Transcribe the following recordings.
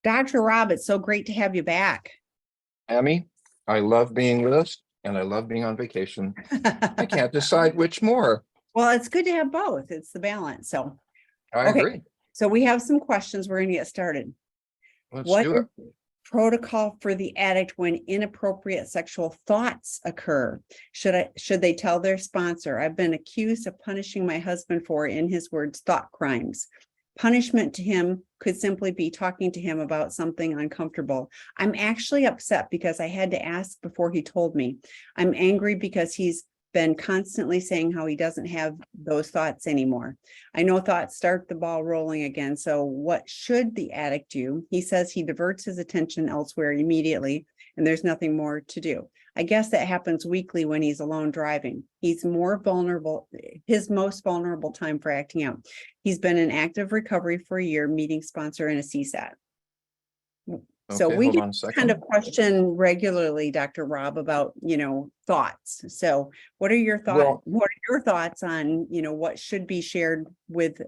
Dr. Rob, it's so great to have you back. Amy, I love being with us and I love being on vacation. I can't decide which more. Well, it's good to have both. It's the balance. So, I okay. agree. So we have some questions. We're going to get started. Let's What do is it. protocol for the addict when inappropriate sexual thoughts occur? Should they tell their sponsor? I've been accused of punishing my husband for, in his words, thought crimes. Punishment to him could simply be talking to him about something uncomfortable. I'm actually upset because I had to ask before he told me. I'm angry because he's been constantly saying how he doesn't have those thoughts anymore. I know thoughts start the ball rolling again. So what should the addict do? He says he diverts his attention elsewhere immediately and there's nothing more to do. I guess that happens weekly when he's alone driving. He's more vulnerable, his most vulnerable time for acting out. He's been in active recovery for a year, meeting sponsor and a CSAT. So Okay, we hold get on a this second. kind of question regularly, Dr. Rob, about, thoughts. So what are your thoughts? Well, What are your thoughts on, what should be shared with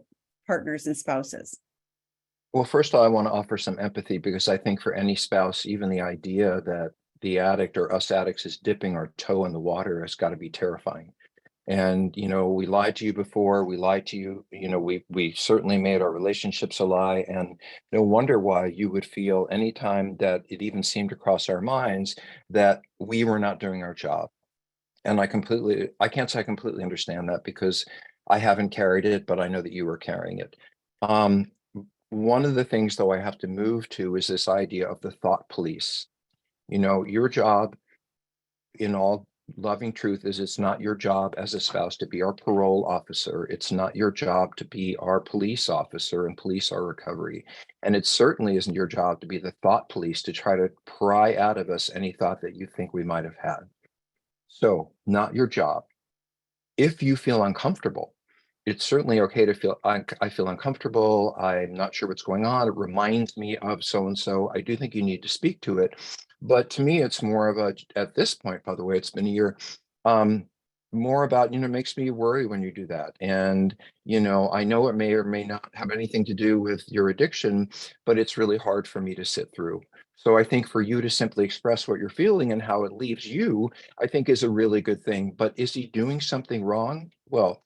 partners and spouses? well, first of all, I want to offer some empathy because I think for any spouse, even the idea that the addict or us addicts is dipping our toe in the water has got to be terrifying. And, we lied to you before, we lied to you, we certainly made our relationships a lie. And no wonder why you would feel anytime that it even seemed to cross our minds that we were not doing our job. And I can't say I completely understand that because I haven't carried it, but I know that you are carrying it. Um, One of the things though I have to move to is this idea of the thought police. Your job in all loving truth is it's not your job as a spouse to be our parole officer. It's not your job to be our police officer and police our recovery. And it certainly isn't your job to be the thought police to try to pry out of us any thought that you think we might have had. So, not your job. If you feel uncomfortable, it's certainly okay to feel, I feel uncomfortable. I'm not sure what's going on. It reminds me of so and so. I do think you need to speak to it. But to me, it's more of at this point, by the way, it's been a year, more about, it makes me worry when you do that. And, I know it may or may not have anything to do with your addiction, but it's really hard for me to sit through. So I think for you to simply express what you're feeling and how it leaves you, I think is a really good thing. But is he doing something wrong? Well,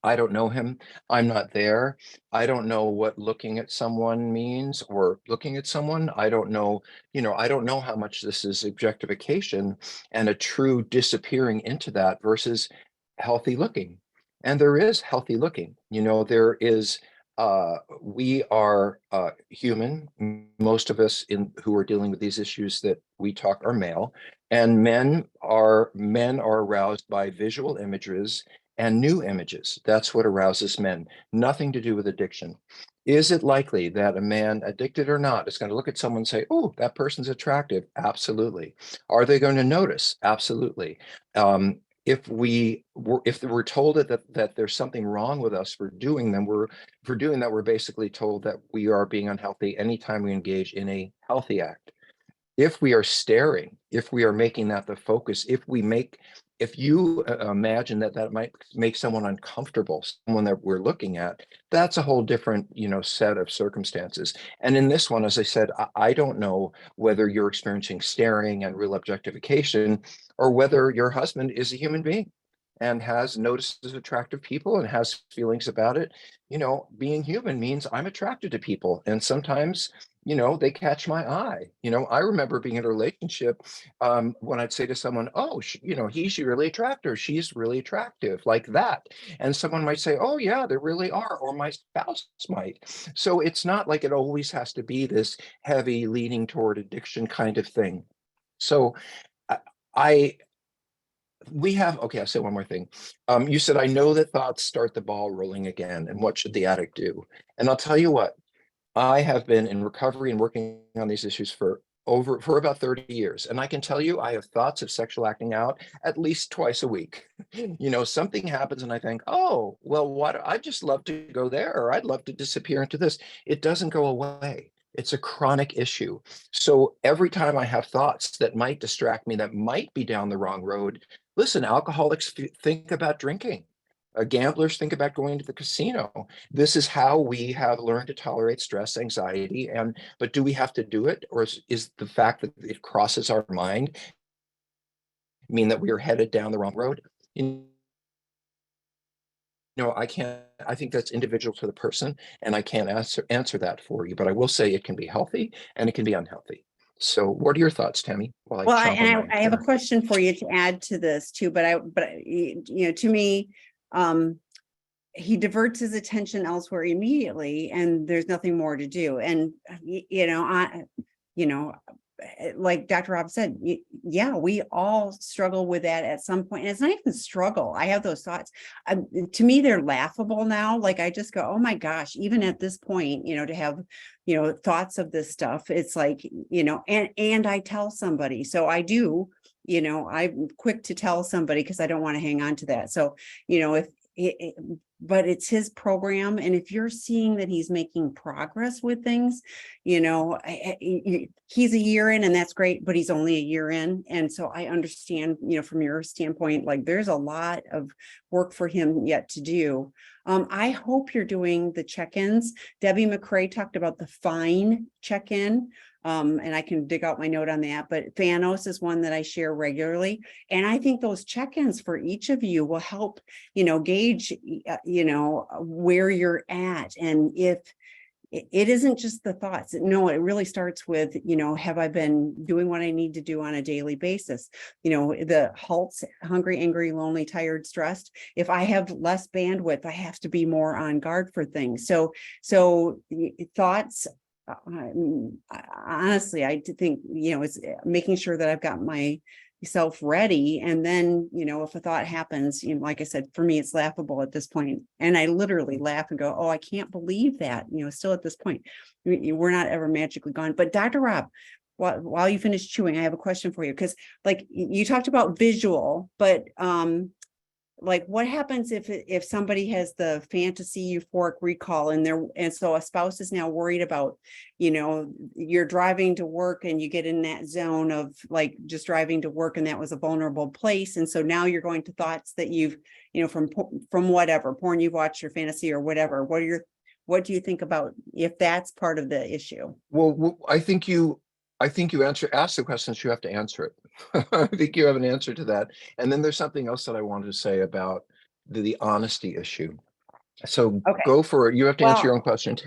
I don't know him. I'm not there. I don't know what looking at someone means or looking at someone. I don't know, I don't know how much this is objectification and a true disappearing into that versus healthy looking. And there is healthy looking, there is we are human. Most of us who are dealing with these issues that we talk are male, and men are aroused by visual images and new images. That's what arouses men. Nothing to do with addiction. Is it likely that a man, addicted or not, is going to look at someone and say, "Oh, that person's attractive"? Absolutely. Are they going to notice? Absolutely. If we're told that there's something wrong with us for doing that, we're basically told that we are being unhealthy anytime we engage in a healthy act. If we are staring, if we are making that the focus, if you imagine that might make someone uncomfortable, someone that we're looking at, that's a whole different, set of circumstances. And in this one, as I said, I don't know whether you're experiencing staring and real objectification or whether your husband is a human being and notices attractive people and has feelings about it. Being human means I'm attracted to people. And sometimes they catch my eye. I remember being in a relationship when I'd say to someone, "Oh, he's really attractive, she's really attractive," like that. And someone might say, "Oh, yeah, there really are," or my spouse might. So it's not like it always has to be this heavy leaning toward addiction kind of thing. So I, I okay, I'll say one more thing. You said, I know that thoughts start the ball rolling again, and what should the addict do? And I'll tell you what, I have been in recovery and working on these issues for about 30 years. And I can tell you, I have thoughts of sexual acting out at least twice a week. Something happens and I think, "Oh, well, I'd just love to go there, or I'd love to disappear into this." It doesn't go away. It's a chronic issue. So every time I have thoughts that might distract me, that might be down the wrong road, listen, alcoholics think about drinking. Gamblers think about going to the casino. This is how we have learned to tolerate stress, anxiety, but do we have to do it? Or is the fact that it crosses our mind mean that we are headed down the wrong road? I think that's individual to the person, and I can't answer that for you, but I will say it can be healthy and it can be unhealthy. So what are your thoughts, Tammy? While I Well, chomp on I have a dinner? question for you to add to this too, to me, he diverts his attention elsewhere immediately, and there's nothing more to do. And you know, like Dr. Rob said, yeah, we all struggle with that at some point. And it's not even struggle. I have those thoughts. To me, they're laughable now. Like I just go, oh my gosh, even at this point, to have, thoughts of this stuff. It's like, and I tell somebody. So I do, I'm quick to tell somebody because I don't want to hang on to that. So, if but it's his program. And if you're seeing that he's making progress with things, he's a year in, and that's great, but he's only a year in. And so I understand, from your standpoint, like there's a lot of work for him yet to do. I hope you're doing the check-ins. Debbie McCrae talked about the fine check-in. And I can dig out my note on that, but Thanos is one that I share regularly. And I think those check-ins for each of you will help, gauge, where you're at. And if it isn't just the thoughts, no, it really starts with, have I been doing what I need to do on a daily basis? The HALTs, hungry, angry, lonely, tired, stressed. If I have less bandwidth, I have to be more on guard for things. So thoughts, honestly, I think, it's making sure that I've got myself ready. And then, if a thought happens, like I said, for me, it's laughable at this point. And I literally laugh and go, oh, I can't believe that, still at this point, we're not ever magically gone. But Dr. Rob, while you finish chewing, I have a question for you. Because like you talked about visual, but like what happens if somebody has the fantasy euphoric recall and so a spouse is now worried about, you're driving to work and you get in that zone of like just driving to work, and that was a vulnerable place. And so now you're going to thoughts that you've, from whatever porn you've watched or fantasy or whatever. What do you think about if that's part of the issue? Well, I think you ask the questions, you have to answer it. I think you have an answer to that. And then there's something else that I wanted to say about the honesty issue. So Okay. go for it. You have to answer your own question.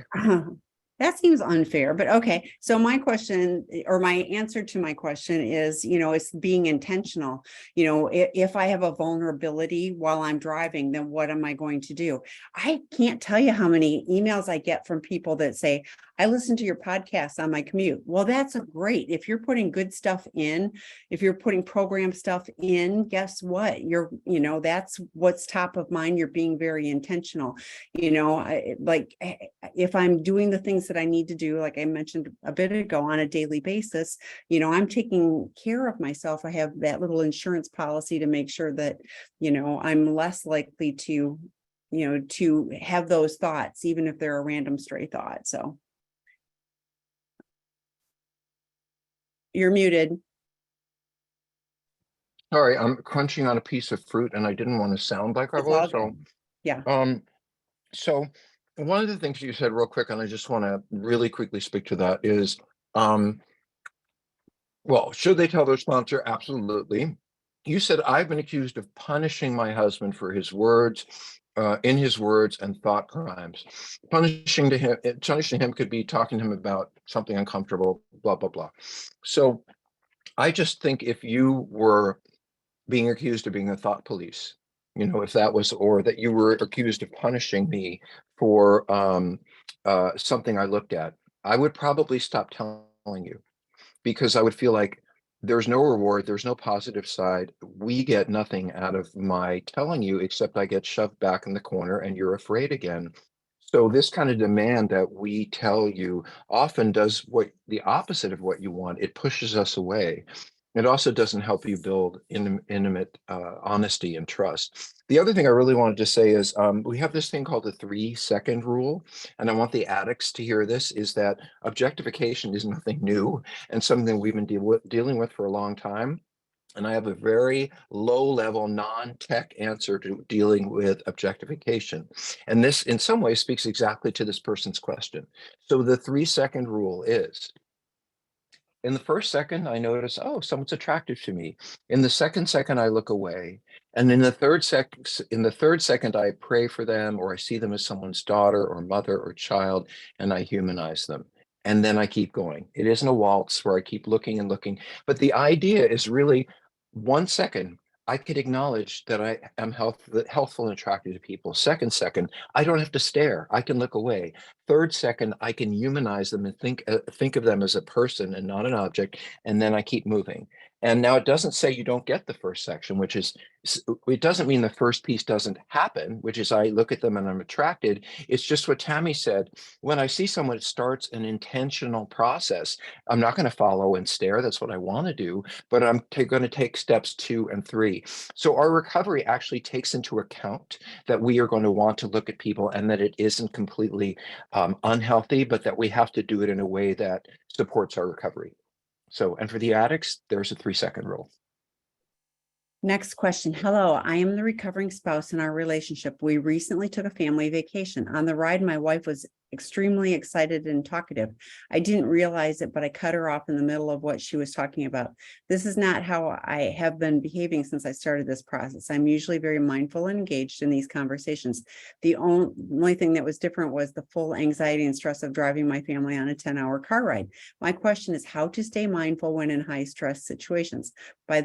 That seems unfair, but okay. So my question, or my answer to my question is, it's being intentional. If I have a vulnerability while I'm driving, then what am I going to do? I can't tell you how many emails I get from people that say, I listen to your podcast on my commute. Well, that's great. If you're putting good stuff in, if you're putting program stuff in, guess what? That's what's top of mind. You're being very intentional. If I'm doing the things that I need to do, like I mentioned a bit ago, on a daily basis, I'm taking care of myself. I have that little insurance policy to make sure that, I'm less likely to have those thoughts, even if they're a random stray thought. So you're muted. Sorry, I'm crunching on a piece of fruit and I didn't want to sound like I It's all was. So, good. Yeah. so one of the things you said real quick, and I just want to really quickly speak to that is, well, should they tell their sponsor? Absolutely. You said, I've been accused of punishing my husband for his words, in his words and thought crimes. Punishing him could be talking to him about something uncomfortable, blah, blah, blah. So I just think if you were being accused of being a thought police, if that was, or that you were accused of punishing me for something I looked at, I would probably stop telling you, because I would feel like there's no reward, there's no positive side. We get nothing out of my telling you, except I get shoved back in the corner and you're afraid again. So this kind of demand that we tell you often does what the opposite of what you want. It pushes us away. It also doesn't help you build intimate honesty and trust. The other thing I really wanted to say is we have this thing called the 3-second rule. And I want the addicts to hear this, is that objectification is nothing new and something we've been dealing with for a long time. And I have a very low level, non-tech answer to dealing with objectification. And this, in some ways, speaks exactly to this person's question. So the 3-second rule is, in the first second, I notice, oh, someone's attractive to me. In the second second, I look away. And in the third second, I pray for them, or I see them as someone's daughter or mother or child, and I humanize them. And then I keep going. It isn't a waltz where I keep looking and looking. But the idea is really 1 second, I could acknowledge that I am healthful and attractive to people. Second, I don't have to stare. I can look away. Third second, I can humanize them and think of them as a person and not an object, and then I keep moving. And now it doesn't say you don't get the first section, which is, it doesn't mean the first piece doesn't happen, which is I look at them and I'm attracted. It's just what Tammy said. When I see someone, it starts an intentional process. I'm not going to follow and stare. That's what I want to do, but I'm going to take steps 2 and 3. So our recovery actually takes into account that we are going to want to look at people and that it isn't completely unhealthy, but that we have to do it in a way that supports our recovery. So, and for the addicts, there's a 3-second rule. Next question. Hello, I am the recovering spouse in our relationship. We recently took a family vacation. On the ride, my wife was extremely excited and talkative. I didn't realize it, but I cut her off in the middle of what she was talking about. This is not how I have been behaving since I started this process. I'm usually very mindful and engaged in these conversations. The only thing that was different was the full anxiety and stress of driving my family on a 10-hour car ride. My question is how to stay mindful when in high stress situations. By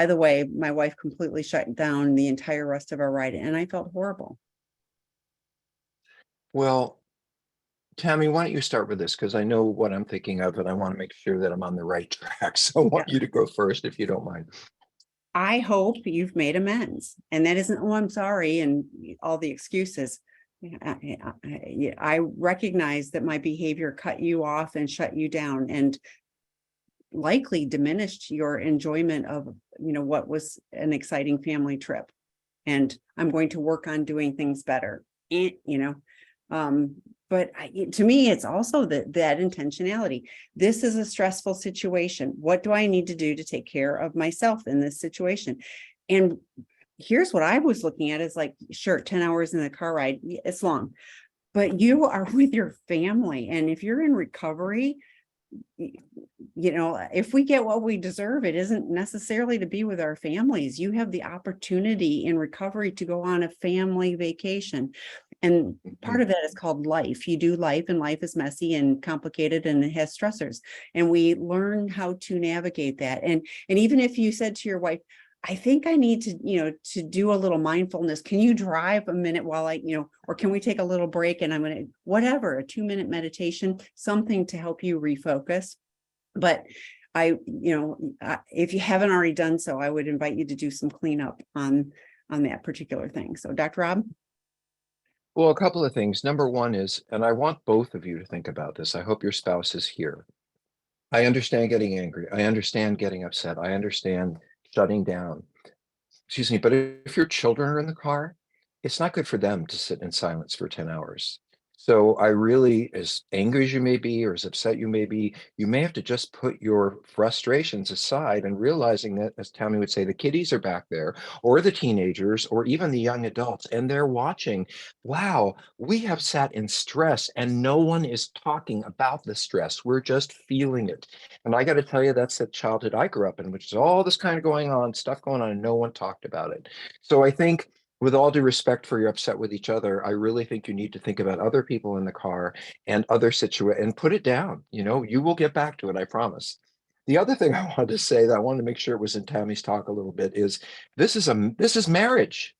the way, my wife completely shut down the entire rest of our ride, and I felt horrible. Well, Tammy, why don't you start with this? Because I know what I'm thinking of, and I want to make sure that I'm on the right track. So I want you to go first, if you don't mind. I hope you've made amends, and that isn't, oh, I'm sorry, and all the excuses. I recognize that my behavior cut you off and shut you down, and likely diminished your enjoyment of, what was an exciting family trip. And I'm going to work on doing things better. But to me, it's also that intentionality. This is a stressful situation. What do I need to do to take care of myself in this situation? And here's what I was looking at is like, sure, 10 hours in the car ride, it's long, but you are with your family. And if you're in recovery, if we get what we deserve, it isn't necessarily to be with our families. You have the opportunity in recovery to go on a family vacation. And part of that is called life. You do life, and life is messy and complicated, and it has stressors. And we learn how to navigate that. And even if you said to your wife, I think I need to, to do a little mindfulness. Can you drive a minute while or can we take a little break? And I'm going to, whatever, a 2-minute meditation, something to help you refocus. But if you haven't already done so, I would invite you to do some cleanup on that particular thing. So Dr. Rob? Well, a couple of things. Number one is, and I want both of you to think about this. I hope your spouse is here. I understand getting angry. I understand getting upset. I understand shutting down. Excuse me. But if your children are in the car, it's not good for them to sit in silence for 10 hours. So I really, as angry as you may be, or as upset you may be, you may have to just put your frustrations aside and realizing that, as Tammy would say, the kiddies are back there, or the teenagers, or even the young adults, and they're watching. Wow, we have sat in stress and no one is talking about the stress. We're just feeling it. And I got to tell you, that's the childhood I grew up in, which is all this kind of stuff going on, and no one talked about it. So I think, with all due respect for you're upset with each other, I really think you need to think about other people in the car and other situations and put it down. You will get back to it, I promise. The other thing I wanted to say that I wanted to make sure it was in Tammy's talk a little bit is this is marriage.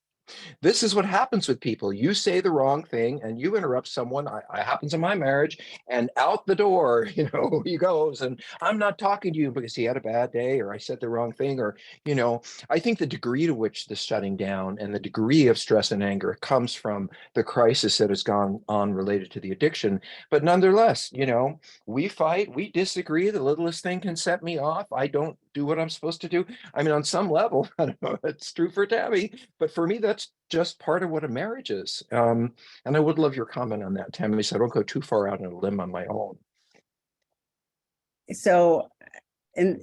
This is what happens with people. You say the wrong thing and you interrupt someone. I happens in my marriage, and out the door, he goes, and I'm not talking to you because he had a bad day, or I said the wrong thing, or, I think the degree to which the shutting down and the degree of stress and anger comes from the crisis that has gone on related to the addiction. But nonetheless, we fight, we disagree. The littlest thing can set me off. I don't do what I'm supposed to do. I mean, on some level, I don't know, it's true for Tammy, but for me, that's just part of what a marriage is. And I would love your comment on that, Tammy, so I don't go too far out on a limb on my own. So, and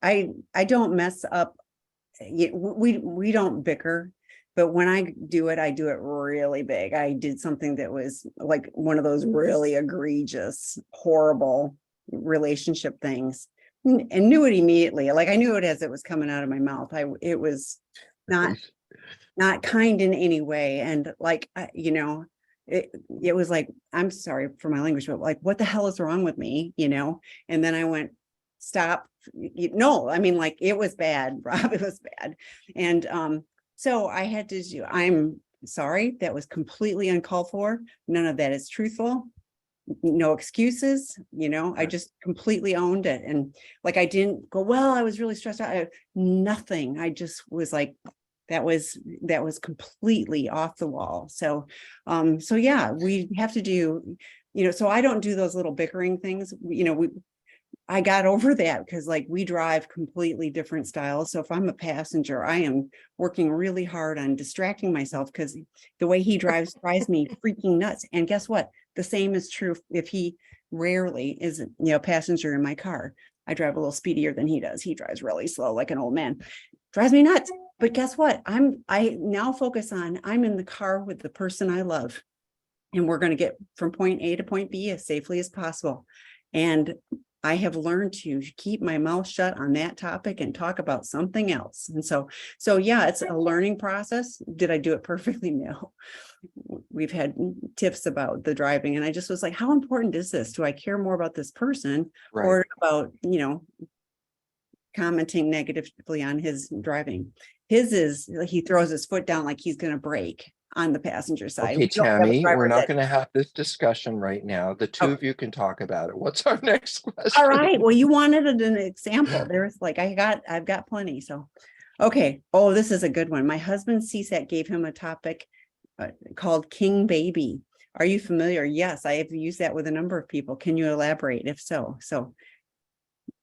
I don't mess up. We don't bicker, but when I do it really big. I did something that was like one of those really egregious, horrible relationship things, and knew it immediately. Like I knew it as it was coming out of my mouth. It was not kind in any way, and like it was like, I'm sorry for my language, but like, what the hell is wrong with me, And then I went, stop. No, I mean, like, it was bad, Rob, it was bad. And so I had to do, I'm sorry, that was completely uncalled for. None of that is truthful. No excuses, I just completely owned it. And like, I didn't go, well, I was really stressed out. Nothing. I just was like, that was completely off the wall. So, so yeah, we have to do, so I don't do those little bickering things. I got over that because like we drive completely different styles. So if I'm a passenger, I am working really hard on distracting myself because the way he drives me freaking nuts. And guess what? The same is true if he rarely is, passenger in my car. I drive a little speedier than he does. He drives really slow, like an old man. Drives me nuts. But guess what? I now focus on, I'm in the car with the person I love, and we're going to get from point A to point B as safely as possible. And I have learned to keep my mouth shut on that topic and talk about something else. And so yeah, it's a learning process. Did I do it perfectly? No. We've had tips about the driving, and I just was like, how important is this? Do I care more about this person or about, commenting negatively on his driving? His is, he throws his foot down like he's going to brake on the passenger side. Okay, Tammy, we're not going to have this discussion right now. The two of you can talk about it. What's our next question? All right. Well, you wanted an example. There's like, I've got plenty. So, okay. Oh, this is a good one. My husband's CSAT gave him a topic called King Baby. Are you familiar? Yes, I have used that with a number of people. Can you elaborate if so?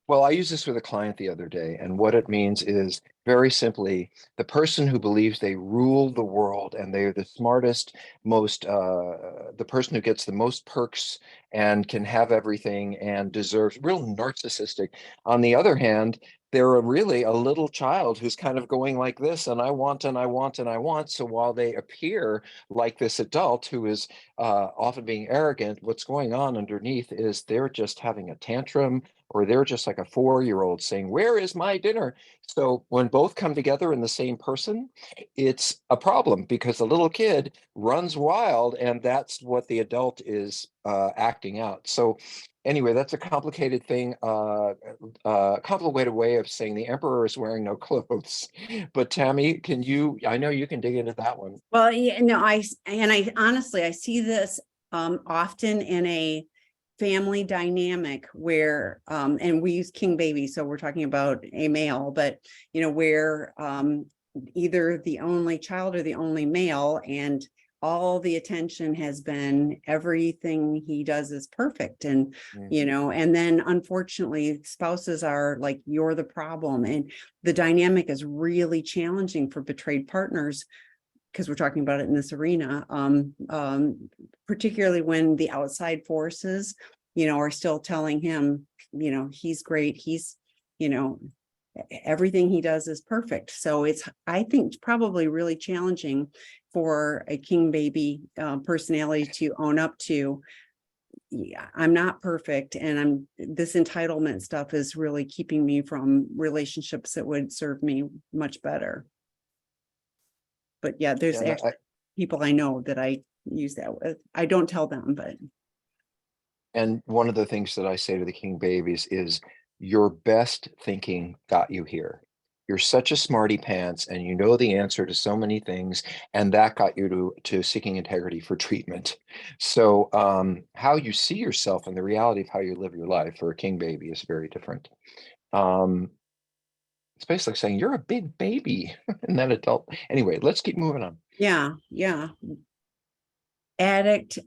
Well, I used this with a client the other day, and what it means is very simply the person who believes they rule the world and they're the smartest, the person who gets the most perks and can have everything and deserves, real narcissistic. On the other hand, they're really a little child who's kind of going like this, and I want, and I want, and I want. So while they appear like this adult who is often being arrogant, what's going on underneath is they're just having a tantrum, or they're just like a 4-year-old saying, where is my dinner? So when both come together in the same person, it's a problem because the little kid runs wild, and that's what the adult is acting out. So anyway, that's a complicated thing, complicated way of saying the emperor is wearing no clothes. But Tammy, I know you can dig into that one. Well, yeah, no, I honestly, I see this often in a family dynamic where, and we use King Baby, so we're talking about a male, but where either the only child or the only male, and all the attention has been everything he does is perfect. And, and then unfortunately spouses are like, you're the problem. And the dynamic is really challenging for betrayed partners, because we're talking about it in this arena, particularly when the outside forces, are still telling him, he's great. He's, everything he does is perfect. So it's, I think, probably really challenging for a King Baby personality to own up to, yeah, I'm not perfect. And this entitlement stuff is really keeping me from relationships that would serve me much better. But yeah, there's actually people I know that I use that with. I don't tell them, but. And one of the things that I say to the King Babies is your best thinking got you here. You're such a smarty pants, and you know the answer to so many things, and that got you to seeking integrity for treatment. So how you see yourself and the reality of how you live your life for a King Baby is very different. It's basically saying you're a big baby and that adult. Anyway, let's keep moving on. Yeah. Addict,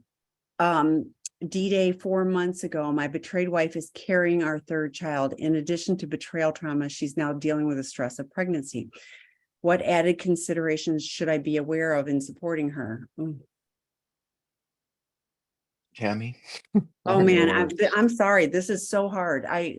D-Day 4 months ago, my betrayed wife is carrying our third child. In addition to betrayal trauma, she's now dealing with the stress of pregnancy. What added considerations should I be aware of in supporting her? Tammy. Oh, What are your man, words? I'm sorry. This is so hard. I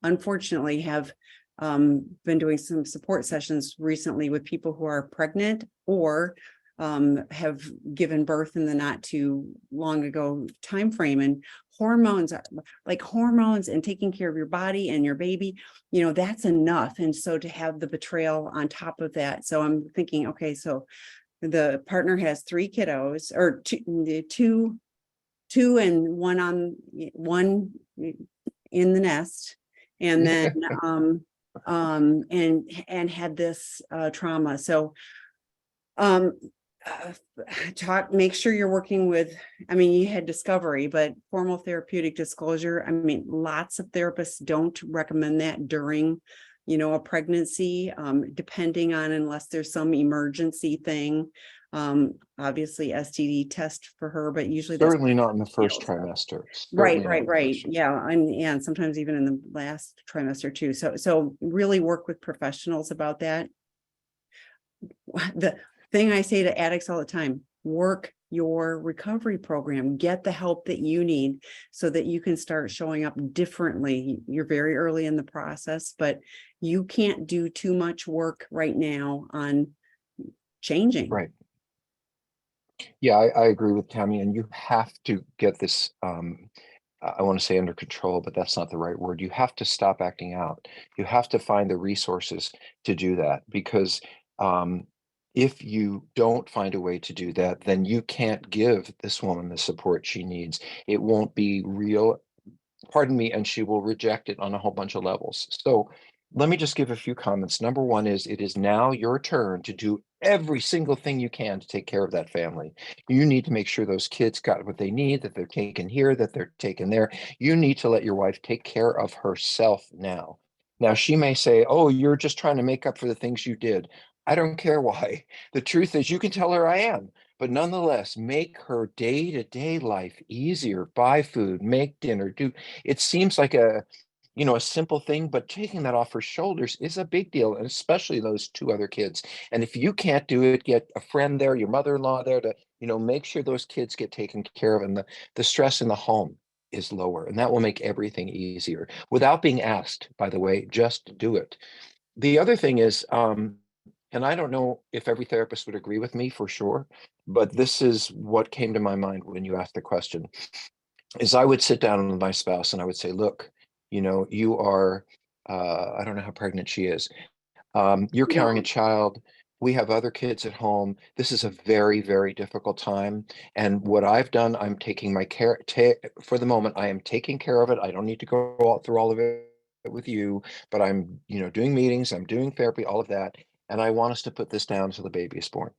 unfortunately have been doing some support sessions recently with people who are pregnant or have given birth in the not too long ago time frame. And hormones are like hormones and taking care of your body and your baby, that's enough. And so to have the betrayal on top of that. So I'm thinking, okay, so the partner has 3 kiddos or two and one in the nest, and then and had this trauma. So um make sure you're working with, I mean, you had discovery, but formal therapeutic disclosure, I mean, lots of therapists don't recommend that during a pregnancy, depending on, unless there's some emergency thing, obviously STD test for her, but usually that's Certainly not in the first stuff. trimester. Right, Certainly not right, in the right. first. Yeah, and sometimes even in the last trimester too. So really work with professionals about that. The thing I say to addicts all the time, work your recovery program, get the help that you need so that you can start showing up differently. You're very early in the process, but you can't do too much work right now on changing. Right. Yeah, I agree with Tammy, and you have to get this, I want to say under control, but that's not the right word. You have to stop acting out. You have to find the resources to do that, because if you don't find a way to do that, then you can't give this woman the support she needs. It won't be real, pardon me, and she will reject it on a whole bunch of levels. So let me just give a few comments. Number one is, it is now your turn to do every single thing you can to take care of that family. You need to make sure those kids got what they need, that they're taken here, that they're taken there. You need to let your wife take care of herself now. Now, she may say, oh, you're just trying to make up for the things you did. I don't care why. The truth is, you can tell her I am. But nonetheless, make her day-to-day life easier. Buy food, make dinner, do. It seems like a simple thing, but taking that off her shoulders is a big deal, and especially those 2 other kids. And if you can't do it, get a friend there, your mother-in-law there to, make sure those kids get taken care of, and the stress in the home is lower, and that will make everything easier without being asked, by the way. Just do it. The other thing is, and I don't know if every therapist would agree with me for sure, but this is what came to my mind when you asked the question, is I would sit down with my spouse and I would say, look, you are, I don't know how pregnant she is. You're carrying a No, child. We have other kids at home. This is a very, very difficult time. And what I've done, I'm taking my care, for the moment, I am taking care of it. I don't need to go through all of it with you, but I'm, doing meetings, I'm doing therapy, all of that. And I want us to put this down until the baby is born.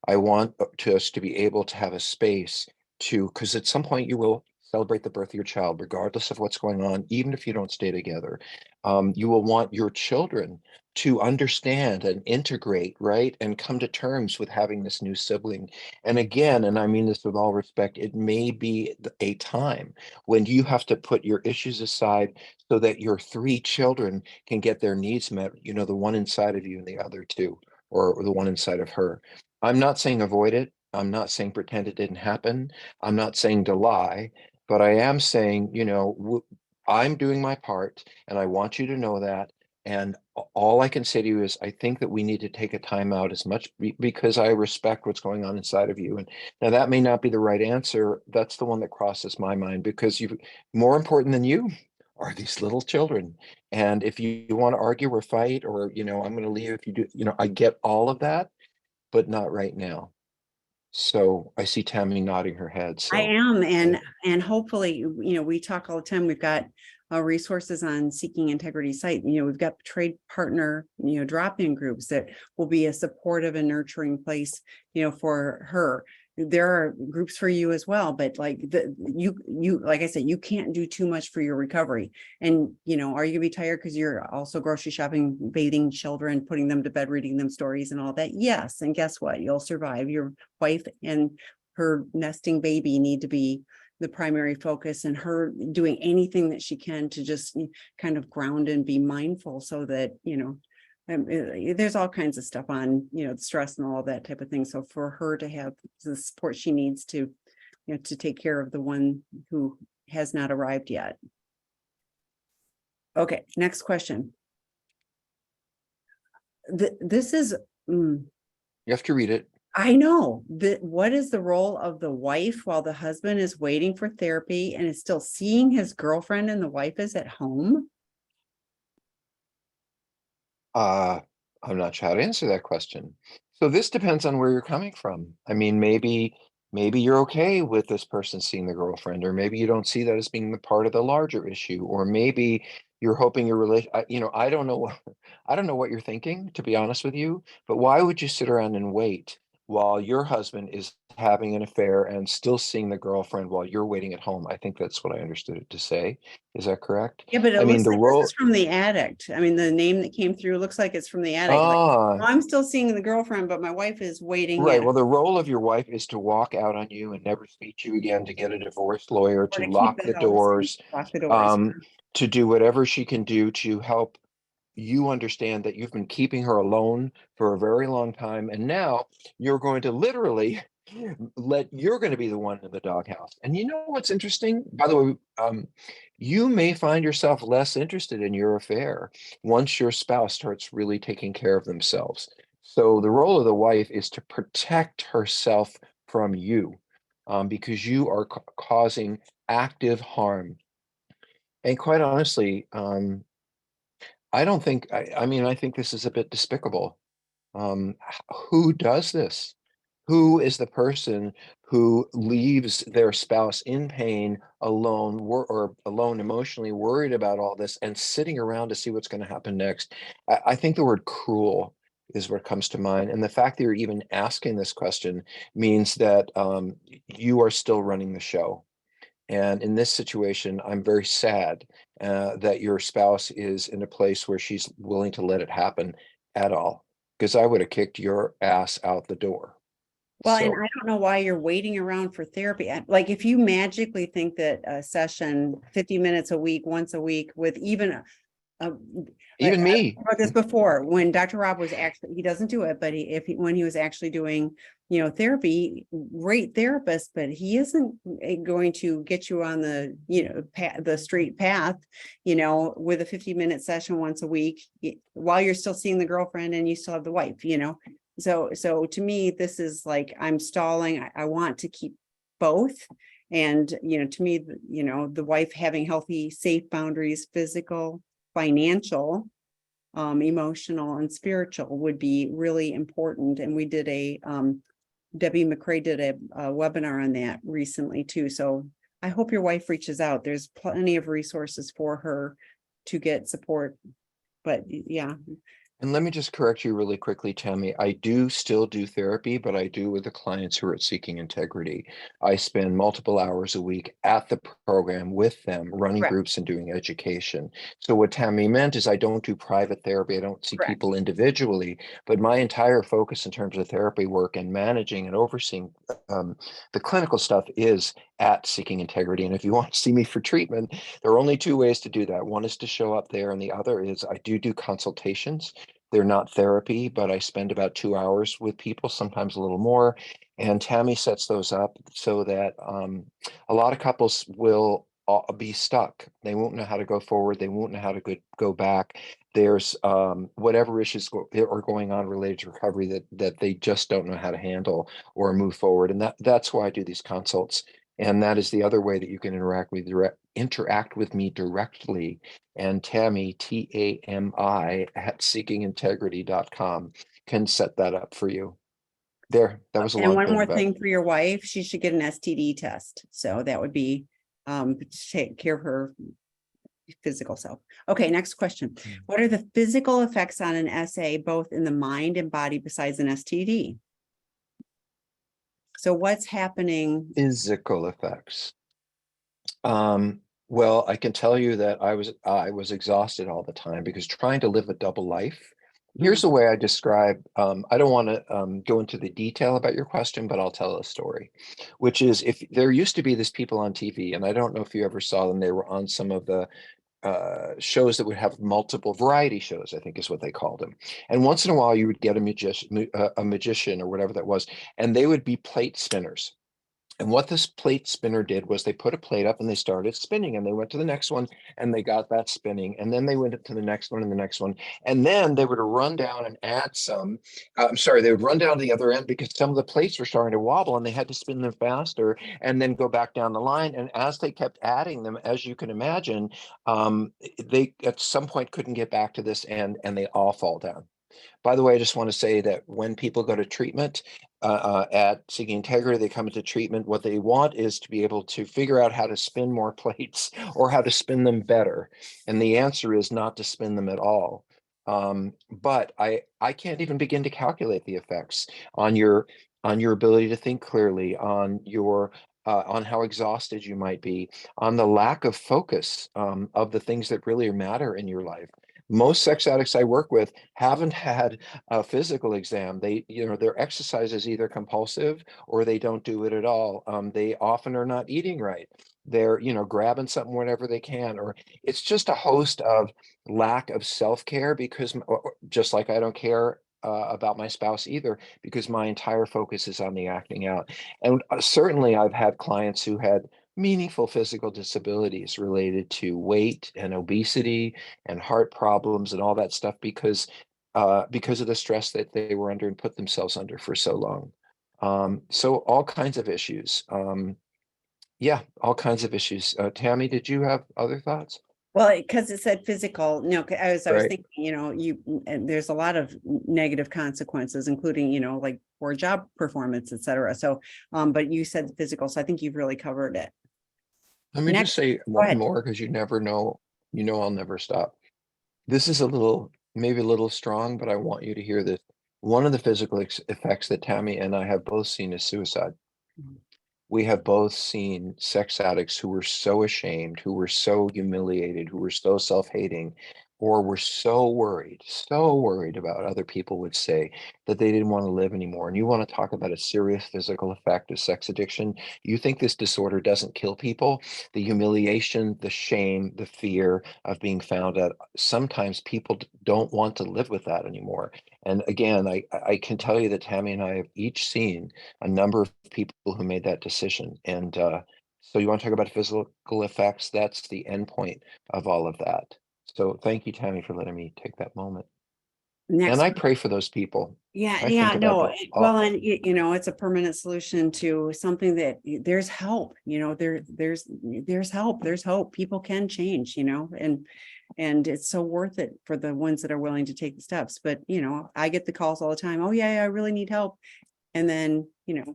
I want us to be able to have a space to, because at some point you will celebrate the birth of your child, regardless of what's going on, even if you don't stay together. You will want your children to understand and integrate, right? And come to terms with having this new sibling. And again, and I mean this with all respect, it may be a time when you have to put your issues aside so that your 3 children can get their needs met, the one inside of you and the other 2, or the one inside of her. I'm not saying avoid it. I'm not saying pretend it didn't happen. I'm not saying to lie, but I am saying, I'm doing my part, and I want you to know that. And all I can say to you is, I think that we need to take a time out, as much because I respect what's going on inside of you. And now that may not be the right answer. That's the one that crosses my mind, because more important than you are these little children. And if you want to argue or fight, or, I'm going to leave if you do, I get all of that, but not right now. So I see Tammy nodding her head. I So am, I, and hopefully, we talk all the time. We've got resources on Seeking Integrity site. We've got trade partner, drop-in groups that will be a supportive and nurturing place, for her. There are groups for you as well, but like like I said, you can't do too much for your recovery. And are you gonna be tired because you're also grocery shopping, bathing children, putting them to bed, reading them stories and all that? Yes. And guess what? You'll survive. Your wife and her nesting baby need to be the primary focus, and her doing anything that she can to just kind of ground and be mindful, so that there's all kinds of stuff on the stress and all that type of thing. So for her to have the support she needs to to take care of the one who has not arrived yet. Okay, next question. This is, You have to read it. I know that what is the role of the wife while the husband is waiting for therapy and is still seeing his girlfriend and the wife is at home? I'm not sure how to answer that question. So this depends on where you're coming from. I mean, maybe you're okay with this person seeing the girlfriend, or maybe you don't see that as being the part of the larger issue, or maybe you're hoping your relation, I don't know, I don't know what you're thinking, to be honest with you, but why would you sit around and wait while your husband is having an affair and still seeing the girlfriend while you're waiting at home? I think that's what I understood it to say. Is that correct? Yeah, but it I mean, looks the like this is role, from the addict. I mean, the name that came through looks like it's from the addict. Like, ah, I'm still seeing the girlfriend, but my wife is waiting right. at, Well, the role of your wife is to walk out on you and never speak to you again, to get a divorce lawyer, or to to keep lock the the house and doors, lock the doors. um, to do whatever she can do to help you understand that you've been keeping her alone for a very long time. And now you're going to literally you're going to be the one in the doghouse. And you know what's interesting? By the way, you may find yourself less interested in your affair once your spouse starts really taking care of themselves. So the role of the wife is to protect herself from you, because you are causing active harm. And quite honestly, I don't think, I mean, I think this is a bit despicable. Who does this? Who is the person who leaves their spouse in pain, alone, or alone emotionally, worried about all this, and sitting around to see what's going to happen next? I think the word cruel is what comes to mind. And the fact that you're even asking this question means that you are still running the show. And in this situation, I'm very sad that your spouse is in a place where she's willing to let it happen at all, because I would have kicked your ass out the door. Well, and So I don't know why you're waiting around for therapy. Like, if you magically think that a session, 50 minutes a week, once a week, with even uh, even me, about this before, when Dr. Rob was actually, he doesn't do it, but when he was actually doing, therapy, great therapist, but he isn't going to get you on the, the straight path, with a 50-minute session once a week, while you're still seeing the girlfriend and you still have the wife. So to me, this is like, I'm stalling. I want to keep both. And, to me, the wife having healthy, safe boundaries, physical, financial, emotional, and spiritual would be really important. And we did Debbie McCrae did a webinar on that recently too. So I hope your wife reaches out. There's plenty of resources for her to get support. But yeah, and let me just correct you really quickly, Tammy. I do still do therapy, but I do with the clients who are Seeking Integrity. I spend multiple hours a week at the program with them, running correct, groups and doing education. So what Tammy meant is I don't do private therapy. I don't see correct. people individually, but my entire focus in terms of therapy work and managing and overseeing the clinical stuff is at Seeking Integrity. And if you want to see me for treatment, there are only two ways to do that. One is to show up there, and the other is I do consultations. They're not therapy, but I spend about 2 hours with people, sometimes a little more. And Tammy sets those up so that a lot of couples will be stuck. They won't know how to go forward. They won't know how to go back. There's whatever issues are going on related to recovery that they just don't know how to handle or move forward. And that's why I do these consults. And that is the other way that you can interact with me directly. And Tammy, Tami, at seekingintegrity.com can set that up for you. There, that was a And long one thing, more but thing for your wife, she should get an STD test. So that would be to take care of her physical self. Okay, next question. What are the physical effects on an SA, both in the mind and body, besides an STD? So what's happening? physical effects. Well, I can tell you that I was exhausted all the time because trying to live a double life. Here's the way I describe, I don't want to go into the detail about your question, but I'll tell a story, which is if there used to be these people on TV, and I don't know if you ever saw them, they were on some of the shows that would have multiple variety shows, I think is what they called them. And once in a while you would get a magician or whatever that was, and they would be plate spinners. And what this plate spinner did was they put a plate up and they started spinning, and they went to the next one and they got that spinning. And then they went to the next one and the next one. And then they would run down and add some. I'm sorry, they would run down to the other end because some of the plates were starting to wobble and they had to spin them faster and then go back down the line. And as they kept adding them, as you can imagine, they at some point couldn't get back to this end and they all fall down. By the way, I just want to say that when people go to treatment at Seeking Integrity, they come into treatment, what they want is to be able to figure out how to spin more plates or how to spin them better. And the answer is not to spin them at all. But I can't even begin to calculate the effects on your ability to think clearly, on how exhausted you might be, on the lack of focus of the things that really matter in your life. Most sex addicts I work with haven't had a physical exam. Their exercise is either compulsive or they don't do it at all. They often are not eating right. They're, grabbing something whenever they can, or it's just a host of lack of self-care because just like I don't care about my spouse either, because my entire focus is on the acting out. And certainly I've had clients who had meaningful physical disabilities related to weight and obesity and heart problems and all that stuff because of the stress that they were under and put themselves under for so long. So all kinds of issues. Yeah, all kinds of issues. Tammy, did you have other thoughts? Well, because it said physical, no, I was Right. thinking, there's a lot of negative consequences, including, like poor job performance, et cetera. So, but you said physical, so I think you've really covered it. Let me just Next, say go one ahead. more because you never know. I'll never stop. This is maybe a little strong, but I want you to hear this. One of the physical effects that Tammy and I have both seen is suicide. We have both seen sex addicts who were so ashamed, who were so humiliated, who were so self-hating, or were so worried about what other people would say that they didn't want to live anymore. And you want to talk about a serious physical effect of sex addiction? You think this disorder doesn't kill people? The humiliation, the shame, the fear of being found out. Sometimes people don't want to live with that anymore. And again, I can tell you that Tammy and I have each seen a number of people who made that decision. And so you want to talk about physical effects? That's the end point of all of that. So thank you, Tammy, for letting me take that moment. And Next. I pray for those people. Yeah, I yeah, think about no, the, well, oh, and it's a permanent solution to something that there's help, there's help, there's hope. People can change, and it's so worth it for the ones that are willing to take the steps. But, I get the calls all the time. Oh, yeah, I really need help. And then,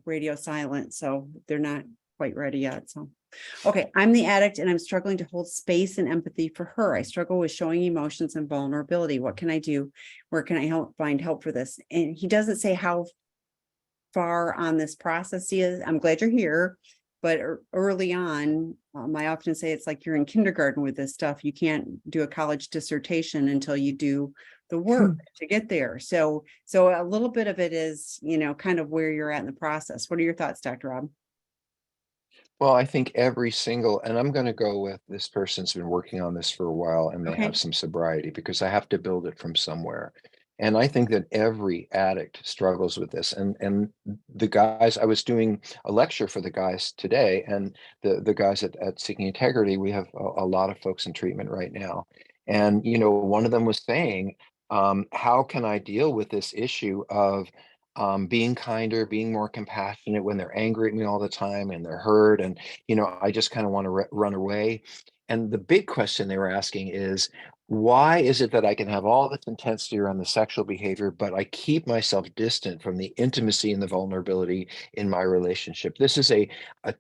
radio silent. So they're not quite ready yet. So, okay, I'm the addict and I'm struggling to hold space and empathy for her. I struggle with showing emotions and vulnerability. What can I do? Where can I find help for this? And he doesn't say how far on this process he is. I'm glad you're here, but early on, I often say it's like you're in kindergarten with this stuff. You can't do a college dissertation until you do the work to get there. So a little bit of it is, kind of where you're at in the process. What are your thoughts, Dr. Rob? well, I think and I'm going to go with this person's been working on this for a while and they have Okay. some sobriety because I have to build it from somewhere. And I think that every addict struggles with this. And the guys, I was doing a lecture for the guys today, and the guys at Seeking Integrity, we have a lot of folks in treatment right now. And, one of them was saying, how can I deal with this issue of being kinder, being more compassionate when they're angry at me all the time and they're hurt, and I just kind of want to run away. And the big question they were asking is, why is it that I can have all this intensity around the sexual behavior, but I keep myself distant from the intimacy and the vulnerability in my relationship? This is a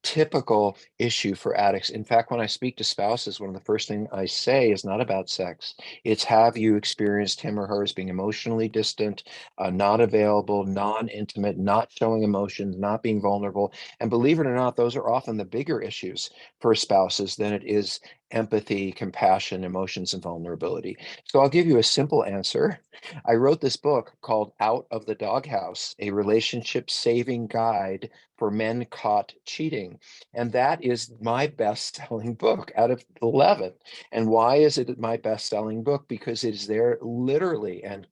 typical issue for addicts. In fact, when I speak to spouses, one of the first things I say is not about sex. It's, have you experienced him or her as being emotionally distant, not available, non-intimate, not showing emotions, not being vulnerable? And believe it or not, those are often the bigger issues for spouses than it is empathy, compassion, emotions, and vulnerability. So I'll give you a simple answer. I wrote this book called Out of the Doghouse, a relationship saving guide for Men Caught Cheating. And that is my best-selling book out of 11. And why is it my best-selling book? Because it is there literally and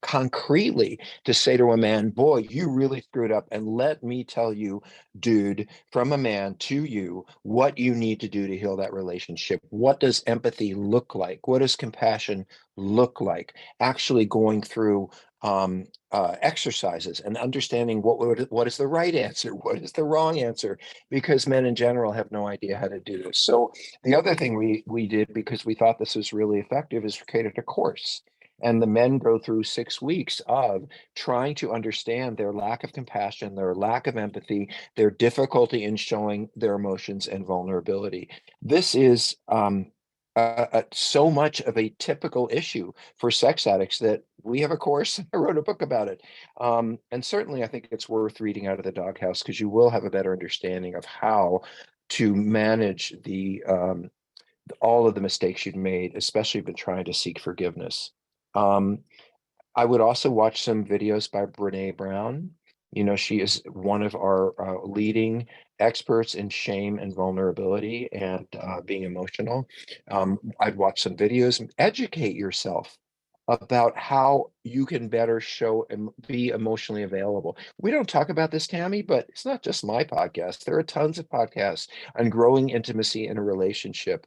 concretely to say to a man, boy, you really screwed up. And let me tell you, dude, from a man to you, what you need to do to heal that relationship. What does empathy look like? What does compassion look like? Actually going through exercises and understanding what is the right answer, what is the wrong answer, because men in general have no idea how to do this. So the other thing we did, because we thought this was really effective, is created a course. And the men go through 6 weeks of trying to understand their lack of compassion, their lack of empathy, their difficulty in showing their emotions and vulnerability. This is so much of a typical issue for sex addicts that we have a course. I wrote a book about it. And certainly I think it's worth reading out of the doghouse, because you will have a better understanding of how to manage all of the mistakes you've made, especially been trying to seek forgiveness. Um, I would also watch some videos by Brene Brown. You know, she is one of our leading experts in shame and vulnerability and being emotional. I'd watch some videos, educate yourself about how you can better show and be emotionally available. We don't talk about this, Tammy, but it's not just my podcast. There are tons of podcasts on growing intimacy in a relationship,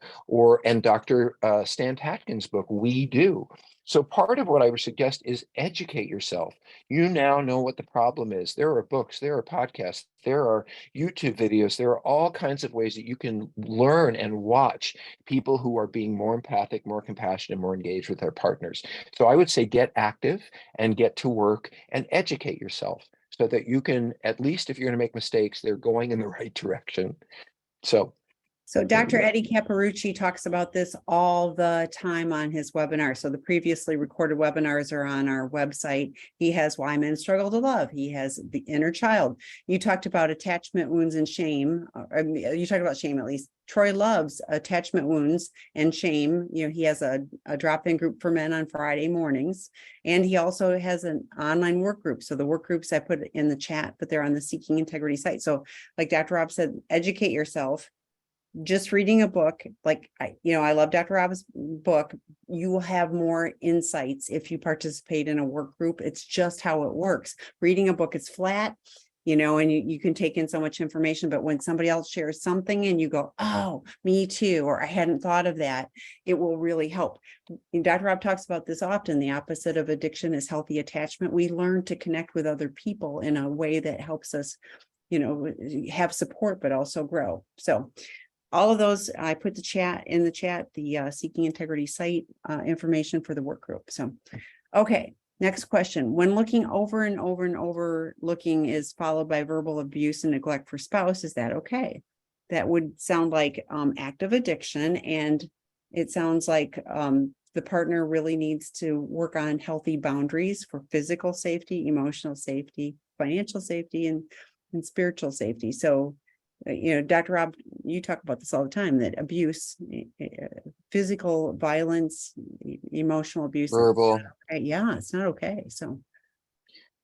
and Dr. Stan Tatkin's book, We Do. So part of what I would suggest is educate yourself. You now know what the problem is. There are books, there are podcasts, there are YouTube videos, there are all kinds of ways that you can learn and watch people who are being more empathic, more compassionate, more engaged with their partners. So I would say get active and get to work and educate yourself so that you can, at least if you're going to make mistakes, they're going in the right direction. So So Dr. Eddie Caparucci talks about this all the time on his webinar. So the previously recorded webinars are on our website. He has Why Men Struggle to Love. He has The Inner Child. You talked about attachment wounds and shame. You talked about shame, at least. Troy loves attachment wounds and shame. You know, he has a drop-in group for men on Friday mornings. And he also has an online work group. So the work groups I put in the chat, but they're on the Seeking Integrity site. So like Dr. Rob said, educate yourself. Just reading a book, like I love Dr. Rob's book. You will have more insights if you participate in a work group. It's just how it works. Reading a book is flat, and you can take in so much information, but when somebody else shares something and you go, oh, me too, or I hadn't thought of that, it will really help. And Dr. Rob talks about this often. The opposite of addiction is healthy attachment. We learn to connect with other people in a way that helps us, have support, but also grow. So all of those, I put the Seeking Integrity site information for the work group. So, okay, next question. When looking over and over and over, looking is followed by verbal abuse and neglect for spouse, is that okay? That would sound like active addiction, and it sounds like the partner really needs to work on healthy boundaries for physical safety, emotional safety, financial safety, and spiritual safety. So, Dr. Rob, you talk about this all the time, that abuse, physical violence, emotional abuse. verbal. Yeah, it's not okay. So,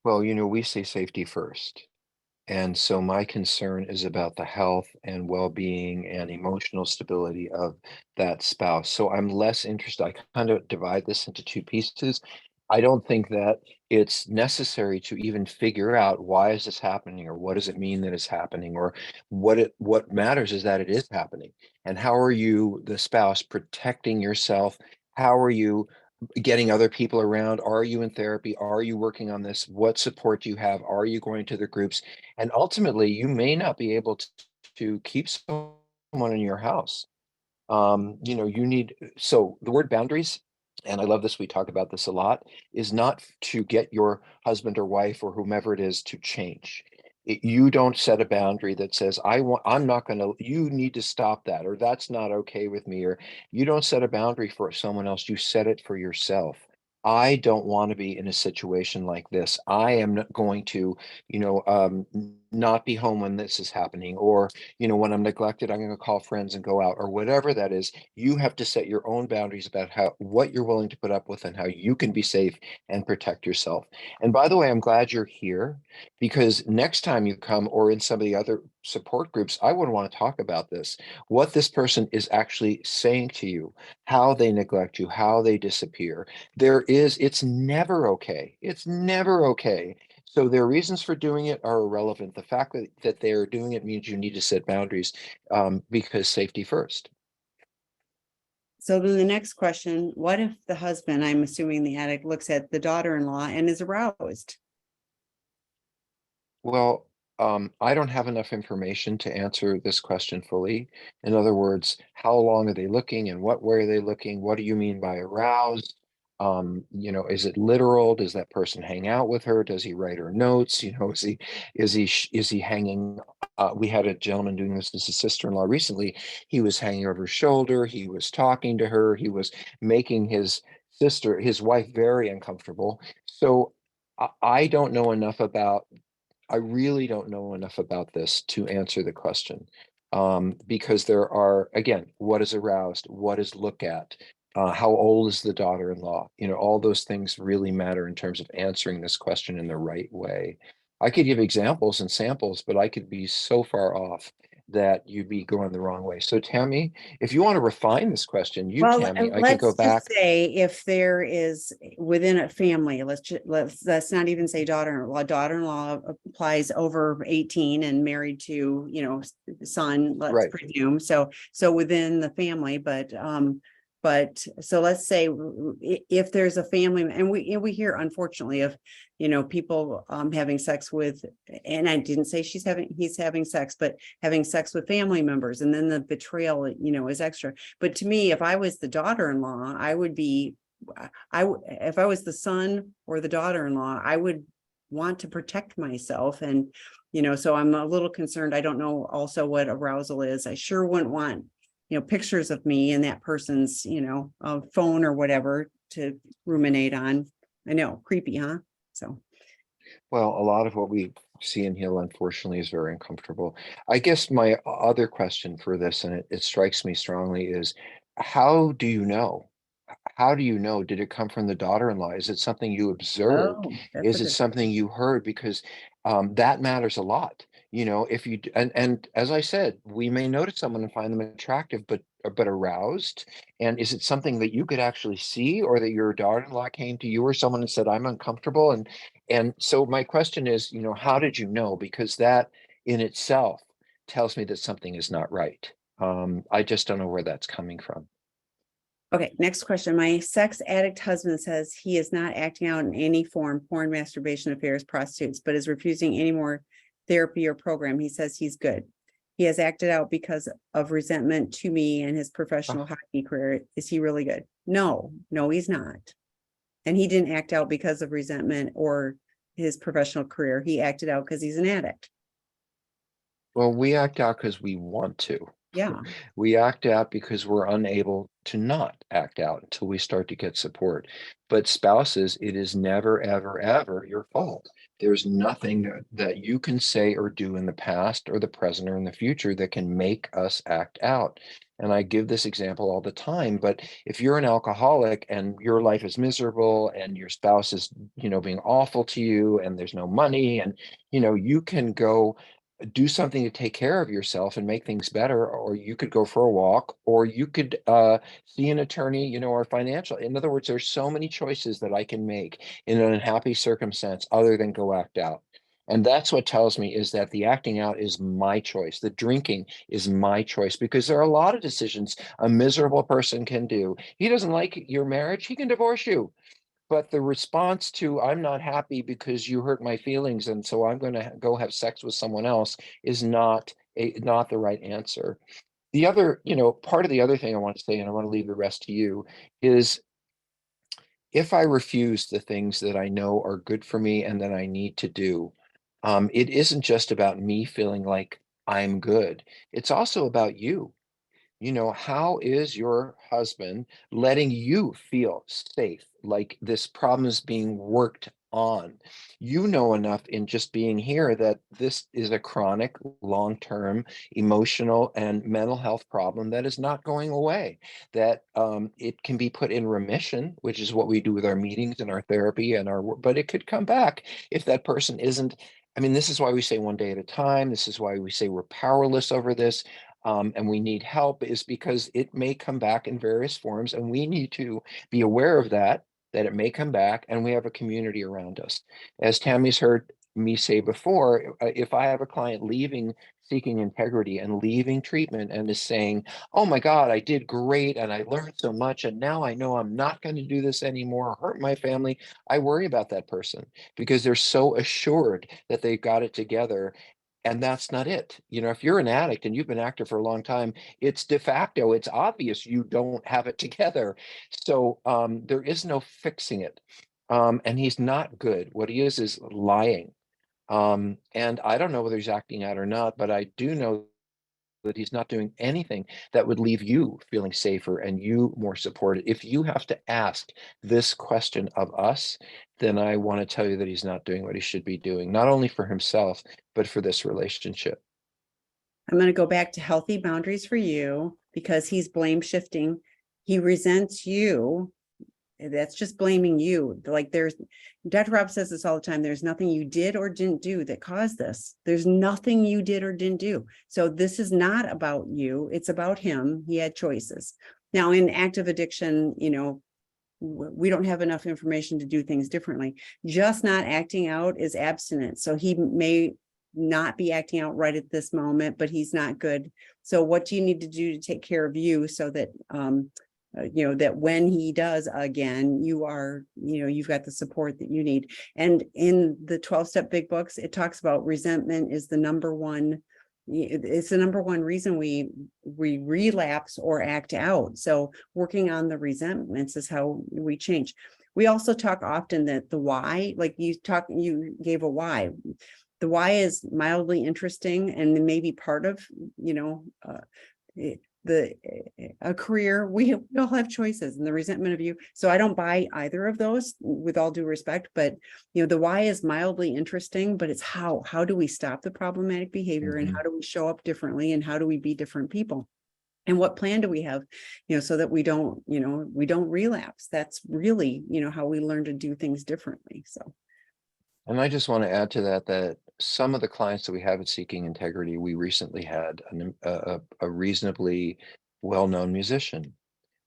Well, we say safety first. And so my concern is about the health and well-being and emotional stability of that spouse. So I'm less interested. I kind of divide this into two pieces. I don't think that it's necessary to even figure out why is this happening, or what does it mean that it's happening, or what matters is that it is happening. And how are you, the spouse, protecting yourself? How are you getting other people around? Are you in therapy? Are you working on this? What support do you have? Are you going to the groups? And ultimately, you may not be able to keep someone in your house. You need, so the word boundaries, and I love this, we talk about this a lot, is not to get your husband or wife or whomever it is to change. You don't set a boundary that says, I'm not going to, you need to stop that, or that's not okay with me, or you don't set a boundary for someone else, you set it for yourself. I don't want to be in a situation like this. I am not going to, not be home when this is happening, or when I'm neglected, I'm going to call friends and go out, or whatever that is. You have to set your own boundaries about what you're willing to put up with and how you can be safe and protect yourself. And by the way, I'm glad you're here, because next time you come, or in some of the other support groups, I would want to talk about this, what this person is actually saying to you, how they neglect you, how they disappear. It's never okay. It's never okay. So their reasons for doing it are irrelevant. The fact that they're doing it means you need to set boundaries, because safety first. So then the next question, what if the husband, I'm assuming the addict, looks at the daughter-in-law and is aroused? Well, I don't have enough information to answer this question fully. In other words, how long are they looking and what way are they looking? What do you mean by aroused? Is it literal? Does that person hang out with her? Does he write her notes? Is he hanging? We had a gentleman doing this as his sister-in-law recently. He was hanging over her shoulder. He was talking to her. He was making his wife, very uncomfortable. So I don't know enough about I really don't know enough about this to answer the question. Because there are, again, what is aroused, what is look at, how old is the daughter-in-law? All those things really matter in terms of answering this question in the right way. I could give examples and samples, but I could be so far off that you'd be going the wrong way. So Tammy, if you want to refine this question, Well, Tammy, I could go let's just back. say if there is within a family, let's not even say daughter-in-law. Daughter-in-law applies over 18 and married to, son, let's Right. presume. So within the family, but so let's say if there's a family, and we hear unfortunately of, people having sex with, and I didn't say he's having sex, but having sex with family members, and then the betrayal, is extra. But to me, if I was the daughter-in-law, if I was the son or the daughter-in-law, I would want to protect myself. And, so I'm a little concerned. I don't know also what arousal is. I sure wouldn't want, pictures of me and that person's, phone or whatever to ruminate on. I know, creepy, huh? So. Well, a lot of what we see and heal, unfortunately, is very uncomfortable. I guess my other question for this, and it strikes me strongly, is how do you know? How do you know? Did it come from the daughter-in-law? Is it something you observed? Oh, that's a Is it good. something you heard? Because that matters a lot. If and as I said, we may notice someone and find them attractive, but aroused. And is it something that you could actually see, or that your daughter-in-law came to you or someone and said, "I'm uncomfortable"? And so my question is, how did you know? Because that in itself tells me that something is not right. I just don't know where that's coming from. Okay, next question. My sex addict husband says he is not acting out in any form, porn, masturbation, affairs, prostitutes, but is refusing any more therapy or program. He says he's good. He has acted out because of resentment to me and his professional hockey career. Is he really good? No, he's not. And he didn't act out because of resentment or his professional career. He acted out because he's an addict. Well, we act out because we want to. Yeah. We act out because we're unable to not act out until we start to get support. But spouses, it is never, ever, ever your fault. There's nothing that you can say or do in the past or the present or in the future that can make us act out. And I give this example all the time, but if you're an alcoholic and your life is miserable and your spouse is, being awful to you and there's no money, and, you can go do something to take care of yourself and make things better, or you could go for a walk, or you could see an attorney, or financial. In other words, there's so many choices that I can make in an unhappy circumstance other than go act out. And that's what tells me is that the acting out is my choice. The drinking is my choice, because there are a lot of decisions a miserable person can do. He doesn't like your marriage, he can divorce you. But the response to "I'm not happy because you hurt my feelings, and so I'm going to go have sex with someone else" is not the right answer. The other, part of the other thing I want to say, and I want to leave the rest to you, is if I refuse the things that I know are good for me and that I need to do, it isn't just about me feeling like I'm good. It's also about you. How is your husband letting you feel safe, like this problem is being worked on. You know enough in just being here that this is a chronic, long-term emotional and mental health problem that is not going away, that it can be put in remission, which is what we do with our meetings and our therapy and our work, but it could come back if that person isn't. I mean, this is why we say one day at a time. This is why we say we're powerless over this. And we need help, is because it may come back in various forms, and we need to be aware of that, that it may come back, and we have a community around us. As Tammy's heard me say before, if I have a client leaving seeking integrity and leaving treatment and is saying, oh my God, I did great and I learned so much, and now I know I'm not going to do this anymore, hurt my family, I worry about that person because they're so assured that they've got it together. And that's not it. You know, if you're an addict and you've been active for a long time, it's de facto, it's obvious you don't have it together. So there is no fixing it. And he's not good. What he is lying. And I don't know whether he's acting out or not, but I do know that he's not doing anything that would leave you feeling safer and you more supported. If you have to ask this question of us, then I want to tell you that he's not doing what he should be doing, not only for himself, but for this relationship. I'm going to go back to healthy boundaries for you because he's blame shifting. He resents you. That's just blaming you. Like Dr. Rob says this all the time. There's nothing you did or didn't do that caused this. There's nothing you did or didn't do. So this is not about you. It's about him. He had choices. Now in active addiction, we don't have enough information to do things differently. Just not acting out is abstinence. So he may not be acting out right at this moment, but he's not good. So what do you need to do to take care of you so that, that when he does again, you've got the support that you need. And in the 12-step big books, it talks about resentment is the number one. It's the number one reason we relapse or act out. So working on the resentments is how we change. We also talk often that the why, like you gave a why. The why is mildly interesting and maybe part of, a career. We all have choices, and the resentment of you. So I don't buy either of those, with all due respect, but the why is mildly interesting, but it's how do we stop the problematic behavior and how do we show up differently and how do we be different people? And what plan do we have, so that we don't relapse? That's really, how we learn to do things differently. So. And I just want to add to that, that some of the clients that we have at Seeking Integrity, we recently had a reasonably well-known musician.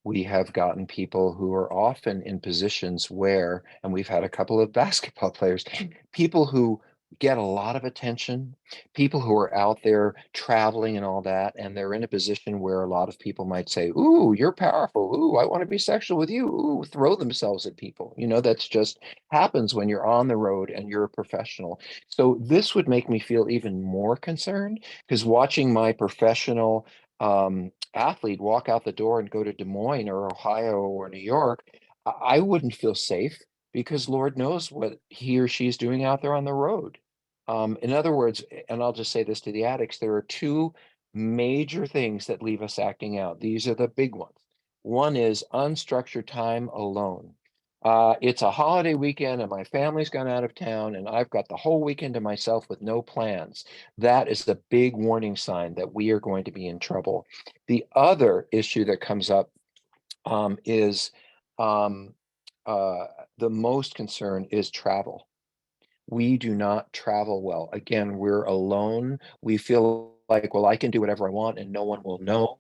We have gotten people who are often in positions where, and we've had a couple of basketball players, people who get a lot of attention, people who are out there traveling and all that, and they're in a position where a lot of people might say, ooh, you're powerful. Ooh, I want to be sexual with you. Ooh, throw themselves at people. That's just happens when you're on the road and you're a professional. So this would make me feel even more concerned, because watching my professional athlete walk out the door and go to Des Moines or Ohio or New York, I wouldn't feel safe, because Lord knows what he or she is doing out there on the road. In other words, and I'll just say this to the addicts, there are two major things that leave us acting out. These are the big ones. One is unstructured time alone. It's a holiday weekend and my family's gone out of town and I've got the whole weekend to myself with no plans. That is the big warning sign that we are going to be in trouble. The other issue that comes up is the most concern is travel. We do not travel well. Again, we're alone. We feel like, well, I can do whatever I want and no one will know.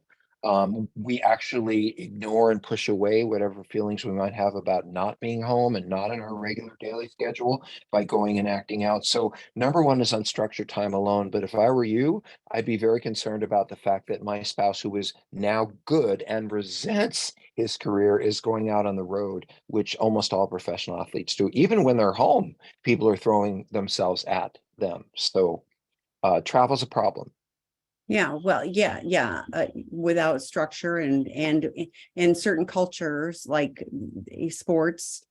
We actually ignore and push away whatever feelings we might have about not being home and not in our regular daily schedule by going and acting out. So number one is unstructured time alone. But if I were you, I'd be very concerned about the fact that my spouse, who is now good and resents his career, is going out on the road, which almost all professional athletes do. Even when they're home, people are throwing themselves at them. So travel's a problem. Yeah, well, yeah. Without structure and in certain cultures like sports,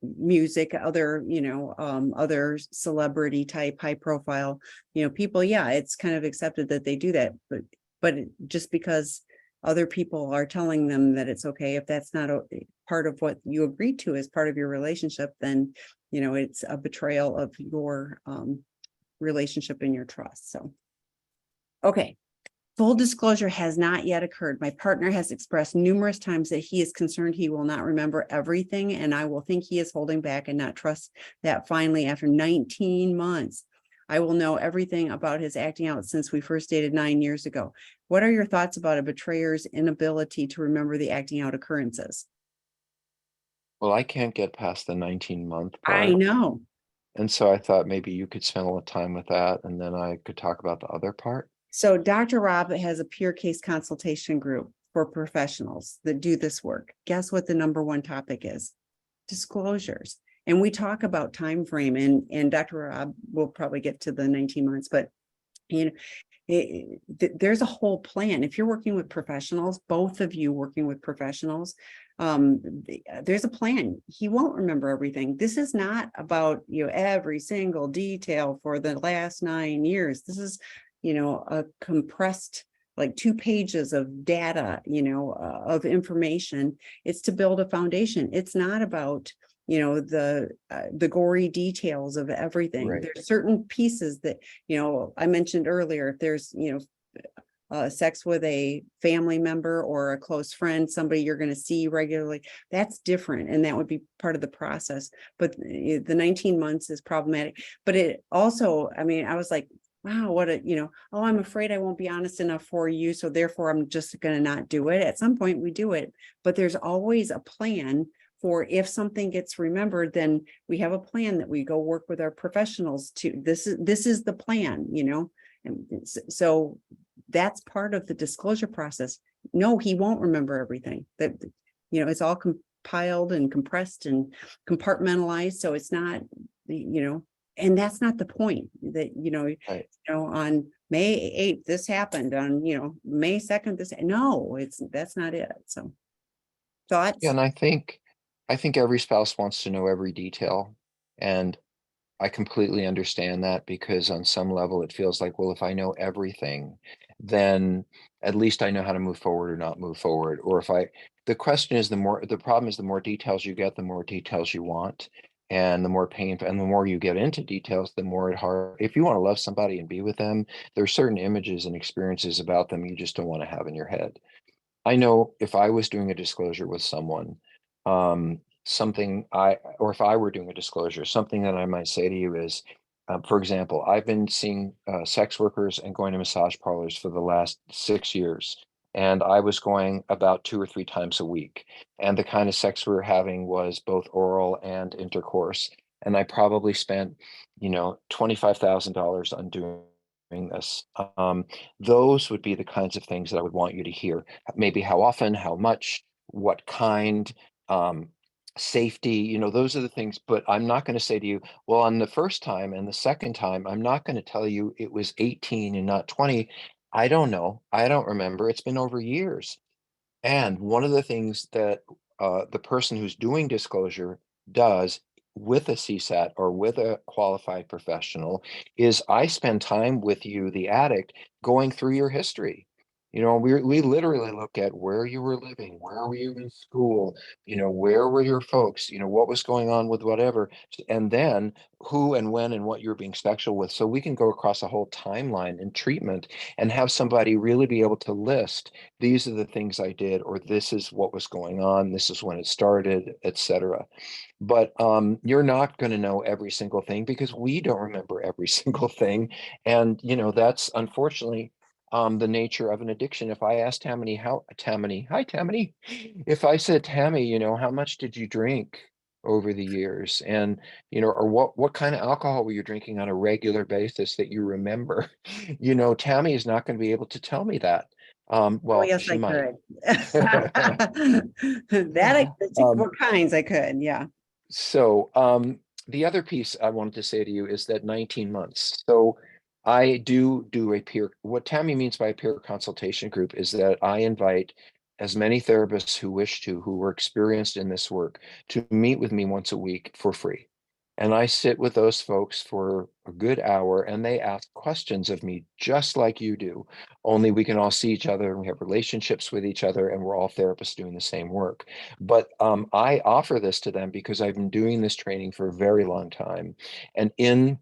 music, other celebrity type, high profile, people. Yeah, it's kind of accepted that they do that, but just because other people are telling them that it's okay. If that's not a part of what you agreed to as part of your relationship, then, it's a betrayal of your relationship and your trust. So, okay. Full disclosure has not yet occurred. My partner has expressed numerous times that he is concerned he will not remember everything, and I will think he is holding back and not trust that finally, after 19 months, I will know everything about his acting out since we first dated 9 years ago. What are your thoughts about a betrayer's inability to remember the acting out occurrences? Well, I can't get past the 19-month I part. know. And so I thought maybe you could spend a little time with that, and then I could talk about the other part. So Dr. Rob has a peer case consultation group for professionals that do this work. Guess what the number one topic is? Disclosures. And we talk about time frame, and Dr. Rob will probably get to the 19 months, but there's a whole plan. If you're working with professionals, both of you working with professionals, there's a plan. He won't remember everything. This is not about every single detail for the last 9 years. This is a compressed, like 2 pages of data, of information. It's to build a foundation. It's not about the gory details of everything. Right. There's certain pieces that I mentioned earlier. If there's sex with a family member or a close friend, somebody you're going to see regularly, that's different, and that would be part of the process. But the 19 months is problematic. But it also, I mean, I was like, wow, what oh, I'm afraid I won't be honest enough for you, so therefore I'm just going to not do it. At some point we do it, but there's always a plan for if something gets remembered, then we have a plan that we go work with our professionals to. This is the plan, and so that's part of the disclosure process. No, he won't remember everything. That it's all compiled and compressed and compartmentalized, so it's not and that's not the point. That Right. on May 8th this happened, on May 2nd this. No, that's not it. So thoughts? Yeah, and I think every spouse wants to know every detail. And I completely understand that, because on some level it feels like, well, if I know everything, then at least I know how to move forward or not move forward. Or the question is, the problem is the more details you get, the more details you want. And the more painful, and the more you get into details, the more hard. If you want to love somebody and be with them, there are certain images and experiences about them you just don't want to have in your head. I know if I was doing a disclosure with someone, or if I were doing a disclosure, something that I might say to you is, for example, I've been seeing sex workers and going to massage parlors for the last 6 years. And I was going about 2 or 3 times a week. And the kind of sex we were having was both oral and intercourse. And I probably spent, $25,000 on doing this. Those would be the kinds of things that I would want you to hear. Maybe how often, how much, what kind, um, safety, those are the things. But I'm not going to say to you, well, on the first time and the second time, I'm not going to tell you it was 18 and not 20. I don't know. I don't remember. It's been over years. And one of the things that the person who's doing disclosure does with a CSAT or with a qualified professional is, I spend time with you, the addict, going through your history. We literally look at where you were living, where were you in school, where were your folks, what was going on with whatever, and then who and when and what you're being sexual with. So we can go across a whole timeline in treatment and have somebody really be able to list, these are the things I did, or this is what was going on, this is when it started, etc. But you're not going to know every single thing, because we don't remember every single thing. And that's unfortunately the nature of an addiction. If I asked Tammany, hi Tammany, if I said, Tammy, how much did you drink over the years, and or what kind of alcohol were you drinking on a regular basis that you remember, Tammy is not going to be able to tell me that. Oh, Well, yes, she I might. could. What kinds I could, yeah. So the other piece I wanted to say to you is that 19 months. So I do a peer, what Tammy means by a peer consultation group is that I invite as many therapists who wish to, who were experienced in this work, to meet with me once a week for free. And I sit with those folks for a good hour and they ask questions of me just like you do. Only we can all see each other and we have relationships with each other and we're all therapists doing the same work. But I offer this to them because I've been doing this training for a very long time. And in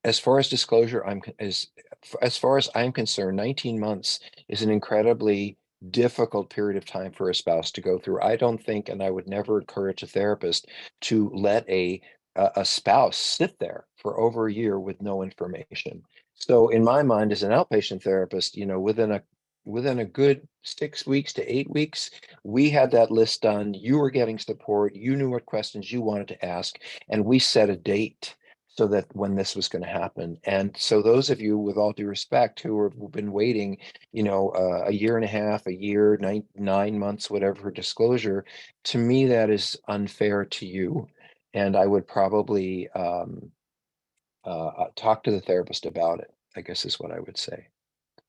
as far as disclosure, as far as I'm concerned, 19 months is an incredibly difficult period of time for a spouse to go through. I don't think, and I would never encourage a therapist to let a spouse sit there for over a year with no information. So in my mind, as an outpatient therapist, within a good 6 weeks to 8 weeks, we had that list done. You were getting support. You knew what questions you wanted to ask, and we set a date so that when this was going to happen. And so those of you, with all due respect, who've been waiting, a year and a half, a year, 9 months, whatever, for disclosure, to me, that is unfair to you. And I would probably talk to the therapist about it, I guess is what I would say.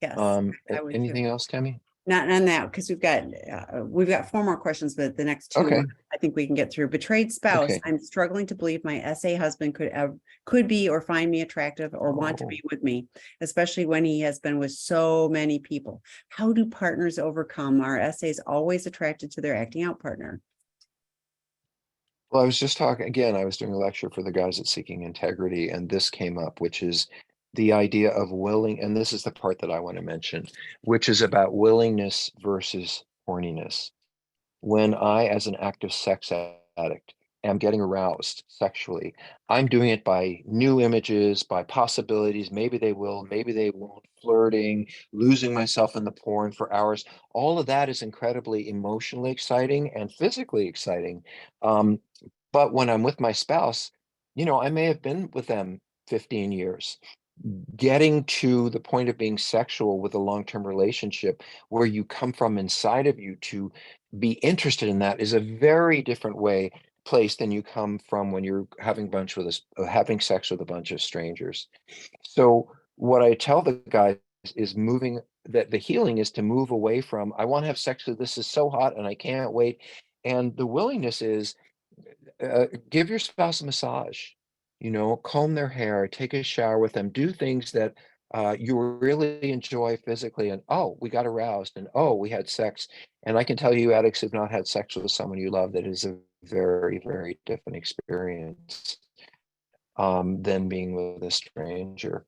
Yes, I would too. Anything else, Tammy? Not on that, because we've got 4 more questions, but the next 2, Okay. I think we can get through. Betrayed spouse. Okay. I'm struggling to believe my SA husband could be or find me attractive or want to be with me, especially when he has been with so many people. How do partners overcome? Are SAs always attracted to their acting out partner? Well, I was just talking again, I was doing a lecture for the guys at Seeking Integrity, and this came up, which is the idea of willing, and this is the part that I want to mention, which is about willingness versus horniness. When I, as an active sex addict, am getting aroused sexually, I'm doing it by new images, by possibilities. Maybe they will, maybe they won't, flirting, losing myself in the porn for hours. All of that is incredibly emotionally exciting and physically exciting. Um, but when I'm with my spouse, I may have been with them 15 years. Getting to the point of being sexual with a long-term relationship where you come from inside of you to be interested in that is a very different place than you come from when you're having sex with a bunch of strangers. So what I tell the guys is that the healing is to move away from, I want to have sex with this is so hot and I can't wait. And the willingness is give your spouse a massage, comb their hair, take a shower with them, do things that you really enjoy physically. And oh, we got aroused, and oh, we had sex. And I can tell you, addicts have not had sex with someone you love. That is a very, very different experience than being with a stranger.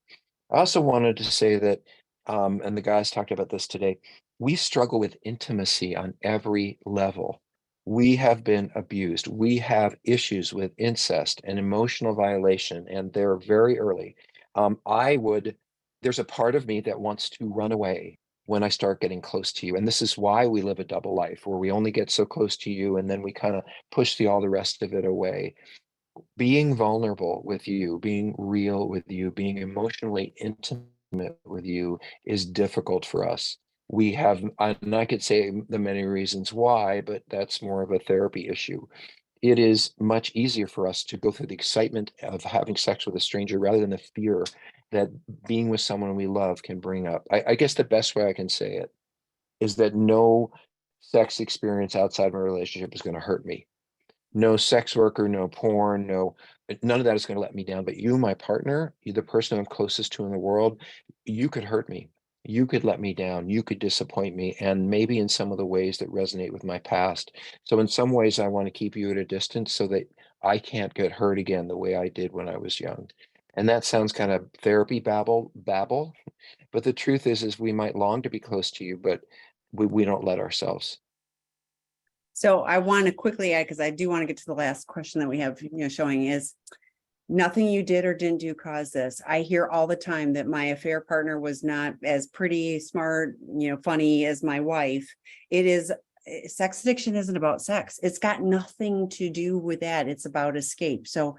I also wanted to say that, and the guys talked about this today, we struggle with intimacy on every level. We have been abused. We have issues with incest and emotional violation, and they're very early. There's a part of me that wants to run away when I start getting close to you. And this is why we live a double life, where we only get so close to you and then we kind of push all the rest of it away. Being vulnerable with you, being real with you, being emotionally intimate with you is difficult for us. And I could say the many reasons why, but that's more of a therapy issue. It is much easier for us to go through the excitement of having sex with a stranger rather than the fear that being with someone we love can bring up. I guess the best way I can say it is that no sex experience outside my relationship is going to hurt me. No sex worker, no porn, none of that is going to let me down. But you, my partner, you, the person I'm closest to in the world, you could hurt me. You could let me down. You could disappoint me. And maybe in some of the ways that resonate with my past. So in some ways, I want to keep you at a distance so that I can't get hurt again the way I did when I was young. And that sounds kind of therapy babble. But the truth is we might long to be close to you, but we don't let ourselves. So I want to quickly add, because I do want to get to the last question that we have, showing is nothing you did or didn't do caused this. I hear all the time that my affair partner was not as pretty, smart, funny as my wife. Sex addiction isn't about sex. It's got nothing to do with that. It's about escape. So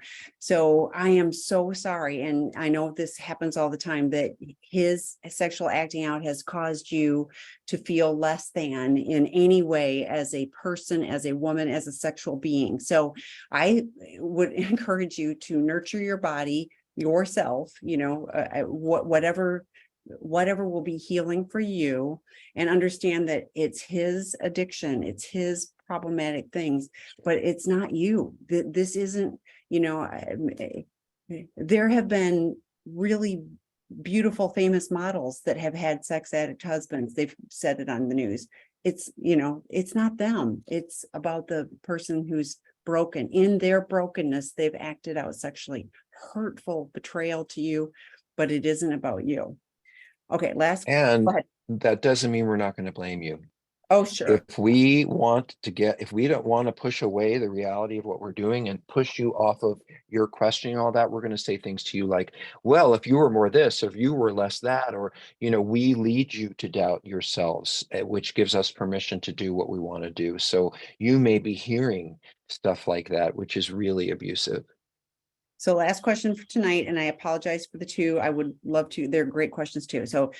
I am so sorry. And I know this happens all the time, that his sexual acting out has caused you to feel less than in any way as a person, as a woman, as a sexual being. So I would encourage you to nurture your body, yourself, whatever will be healing for you, and understand that it's his addiction, it's his problematic things, but it's not you. This isn't, You know, there have been really beautiful, famous models that have had sex addict husbands. They've said it on the news. It's, you know, it's not them. It's about the person who's broken. In their brokenness, they've acted out sexually hurtful betrayal to you, but it isn't about you. Okay, last. Go And ahead. that doesn't mean we're not going to blame you. Oh, sure. If we don't want to push away the reality of what we're doing and push you off of your questioning all that, we're going to say things to you like, well, if you were more this, or if you were less that, or, you know, we lead you to doubt yourselves, which gives us permission to do what we want to do. So you may be hearing stuff like that, which is really abusive. So last question for tonight, and I apologize for the two. I would love to, they're great questions too. So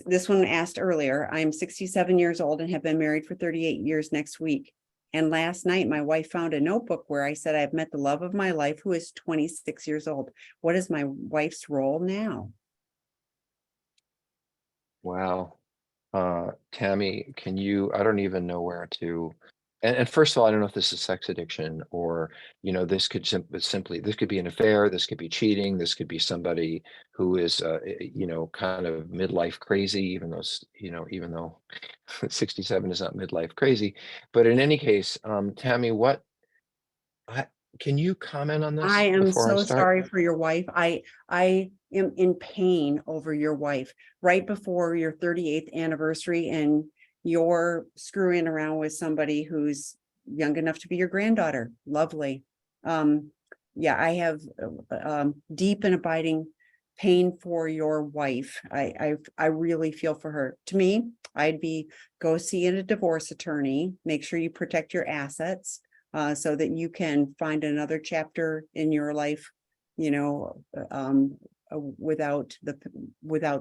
this one asked earlier, I'm 67 years old and have been married for 38 years next week. And last night, my wife found a notebook where I said I've met the love of my life, who is 26 years old. What is my wife's role now? Wow. Tammy, can you, I don't even know where to, and first of all, I don't know if this is sex addiction or, you know, this could simply, this could be an affair, this could be cheating, this could be somebody who is, you know, kind of midlife crazy, even though, you know, even though 67 is not midlife crazy. But in any case, Tammy, I, can you comment on I this am before I so start? sorry for your wife. I am in pain over your wife right before your 38th anniversary, and you're screwing around with somebody who's young enough to be your granddaughter. Lovely. Yeah, I have deep and abiding pain for your wife. I really feel for her. To me, I'd be go see a divorce attorney, make sure you protect your assets, so that you can find another chapter in your life, you know, without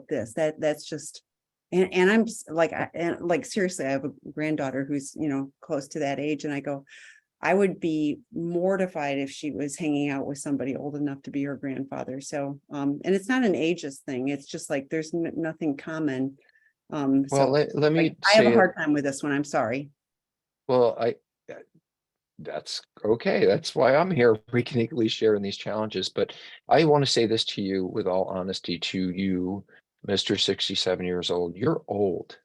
this. That's just, and I'm like, seriously, I have a granddaughter who's, you know, close to that age, and I go, I would be mortified if she was hanging out with somebody old enough to be her grandfather. So, and it's not an ageist thing. It's just like there's nothing common. Well, So let like, me I have a say it. hard time with this one. I'm sorry. Well, that's okay. That's why I'm here. We can equally share in these challenges. But I want to say this to you with all honesty, to you, Mr. 67 years old. You're old.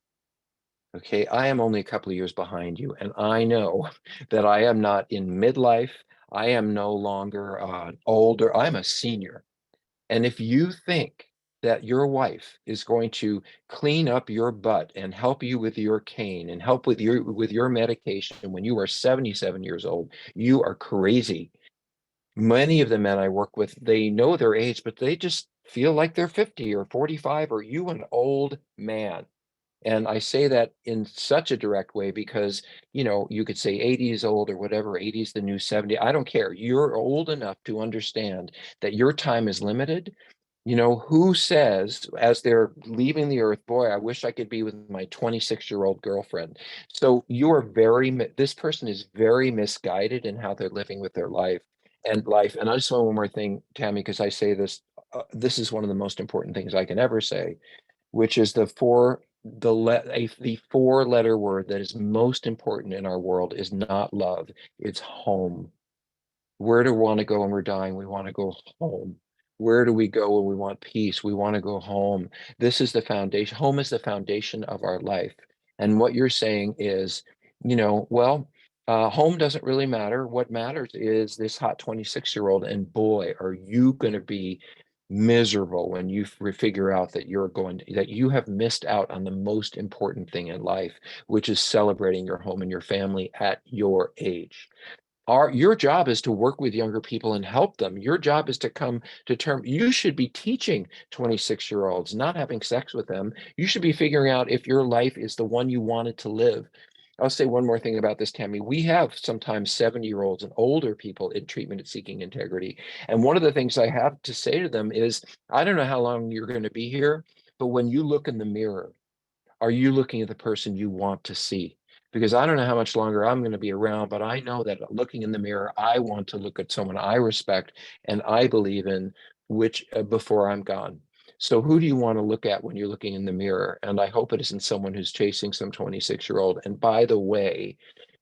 Okay. I am only a couple of years behind you. And I know that I am not in midlife. I am no longer older. I'm a senior. And if you think that your wife is going to clean up your butt and help you with your cane and help with your medication when you are 77 years old, you are crazy. Many of the men I work with, they know their age, but they just feel like they're 50 or 45 or you an old man. And I say that in such a direct way because, you know, you could say 80 is old or whatever, 80 is the new 70. I don't care. You're old enough to understand that your time is limited. You know, who says as they're leaving the earth, boy, I wish I could be with my 26-year-old girlfriend. So you are this person is very misguided in how they're living with their life. And I just want one more thing, Tammy, because I say this, this is one of the most important things I can ever say, which is the four-letter word that is most important in our world is not love, it's home. Where do we want to go when we're dying? We want to go home. Where do we go when we want peace? We want to go home. This is the foundation. Home is the foundation of our life. And what you're saying is, you know, well, home doesn't really matter. What matters is this hot 26-year-old. And boy, are you going to be miserable when you figure out that that you have missed out on the most important thing in life, which is celebrating your home and your family at your age. Your job is to work with younger people and help them. Your job is to come to term. You should be teaching 26-year-olds, not having sex with them. You should be figuring out if your life is the one you wanted to live. I'll say one more thing about this, Tammy. We have sometimes 70-year-olds and older people in treatment at Seeking Integrity. And one of the things I have to say to them is, I don't know how long you're going to be here, but when you look in the mirror, are you looking at the person you want to see? Because I don't know how much longer I'm going to be around, but I know that looking in the mirror, I want to look at someone I respect and I believe in, which before I'm gone. So who do you want to look at when you're looking in the mirror? And I hope it isn't someone who's chasing some 26-year-old. And by the way,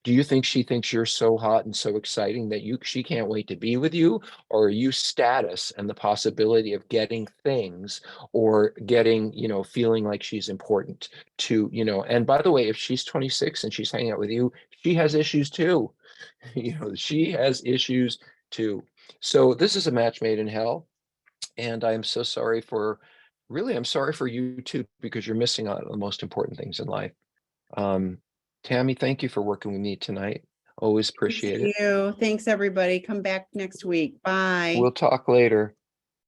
Do you think she thinks you're so hot and so exciting that she can't wait to be with you? Or are you status and the possibility of getting things or getting, feeling like she's important to, and by the way, if she's 26 and she's hanging out with you, she has issues too. She has issues too. So this is a match made in hell. And I'm so sorry I'm sorry for you too, because you're missing out on the most important things in life. Um, Tammy, thank you for working with me tonight. Always Thanks appreciate to it. you. Thanks, everybody. Come back next week. Bye. We'll talk later.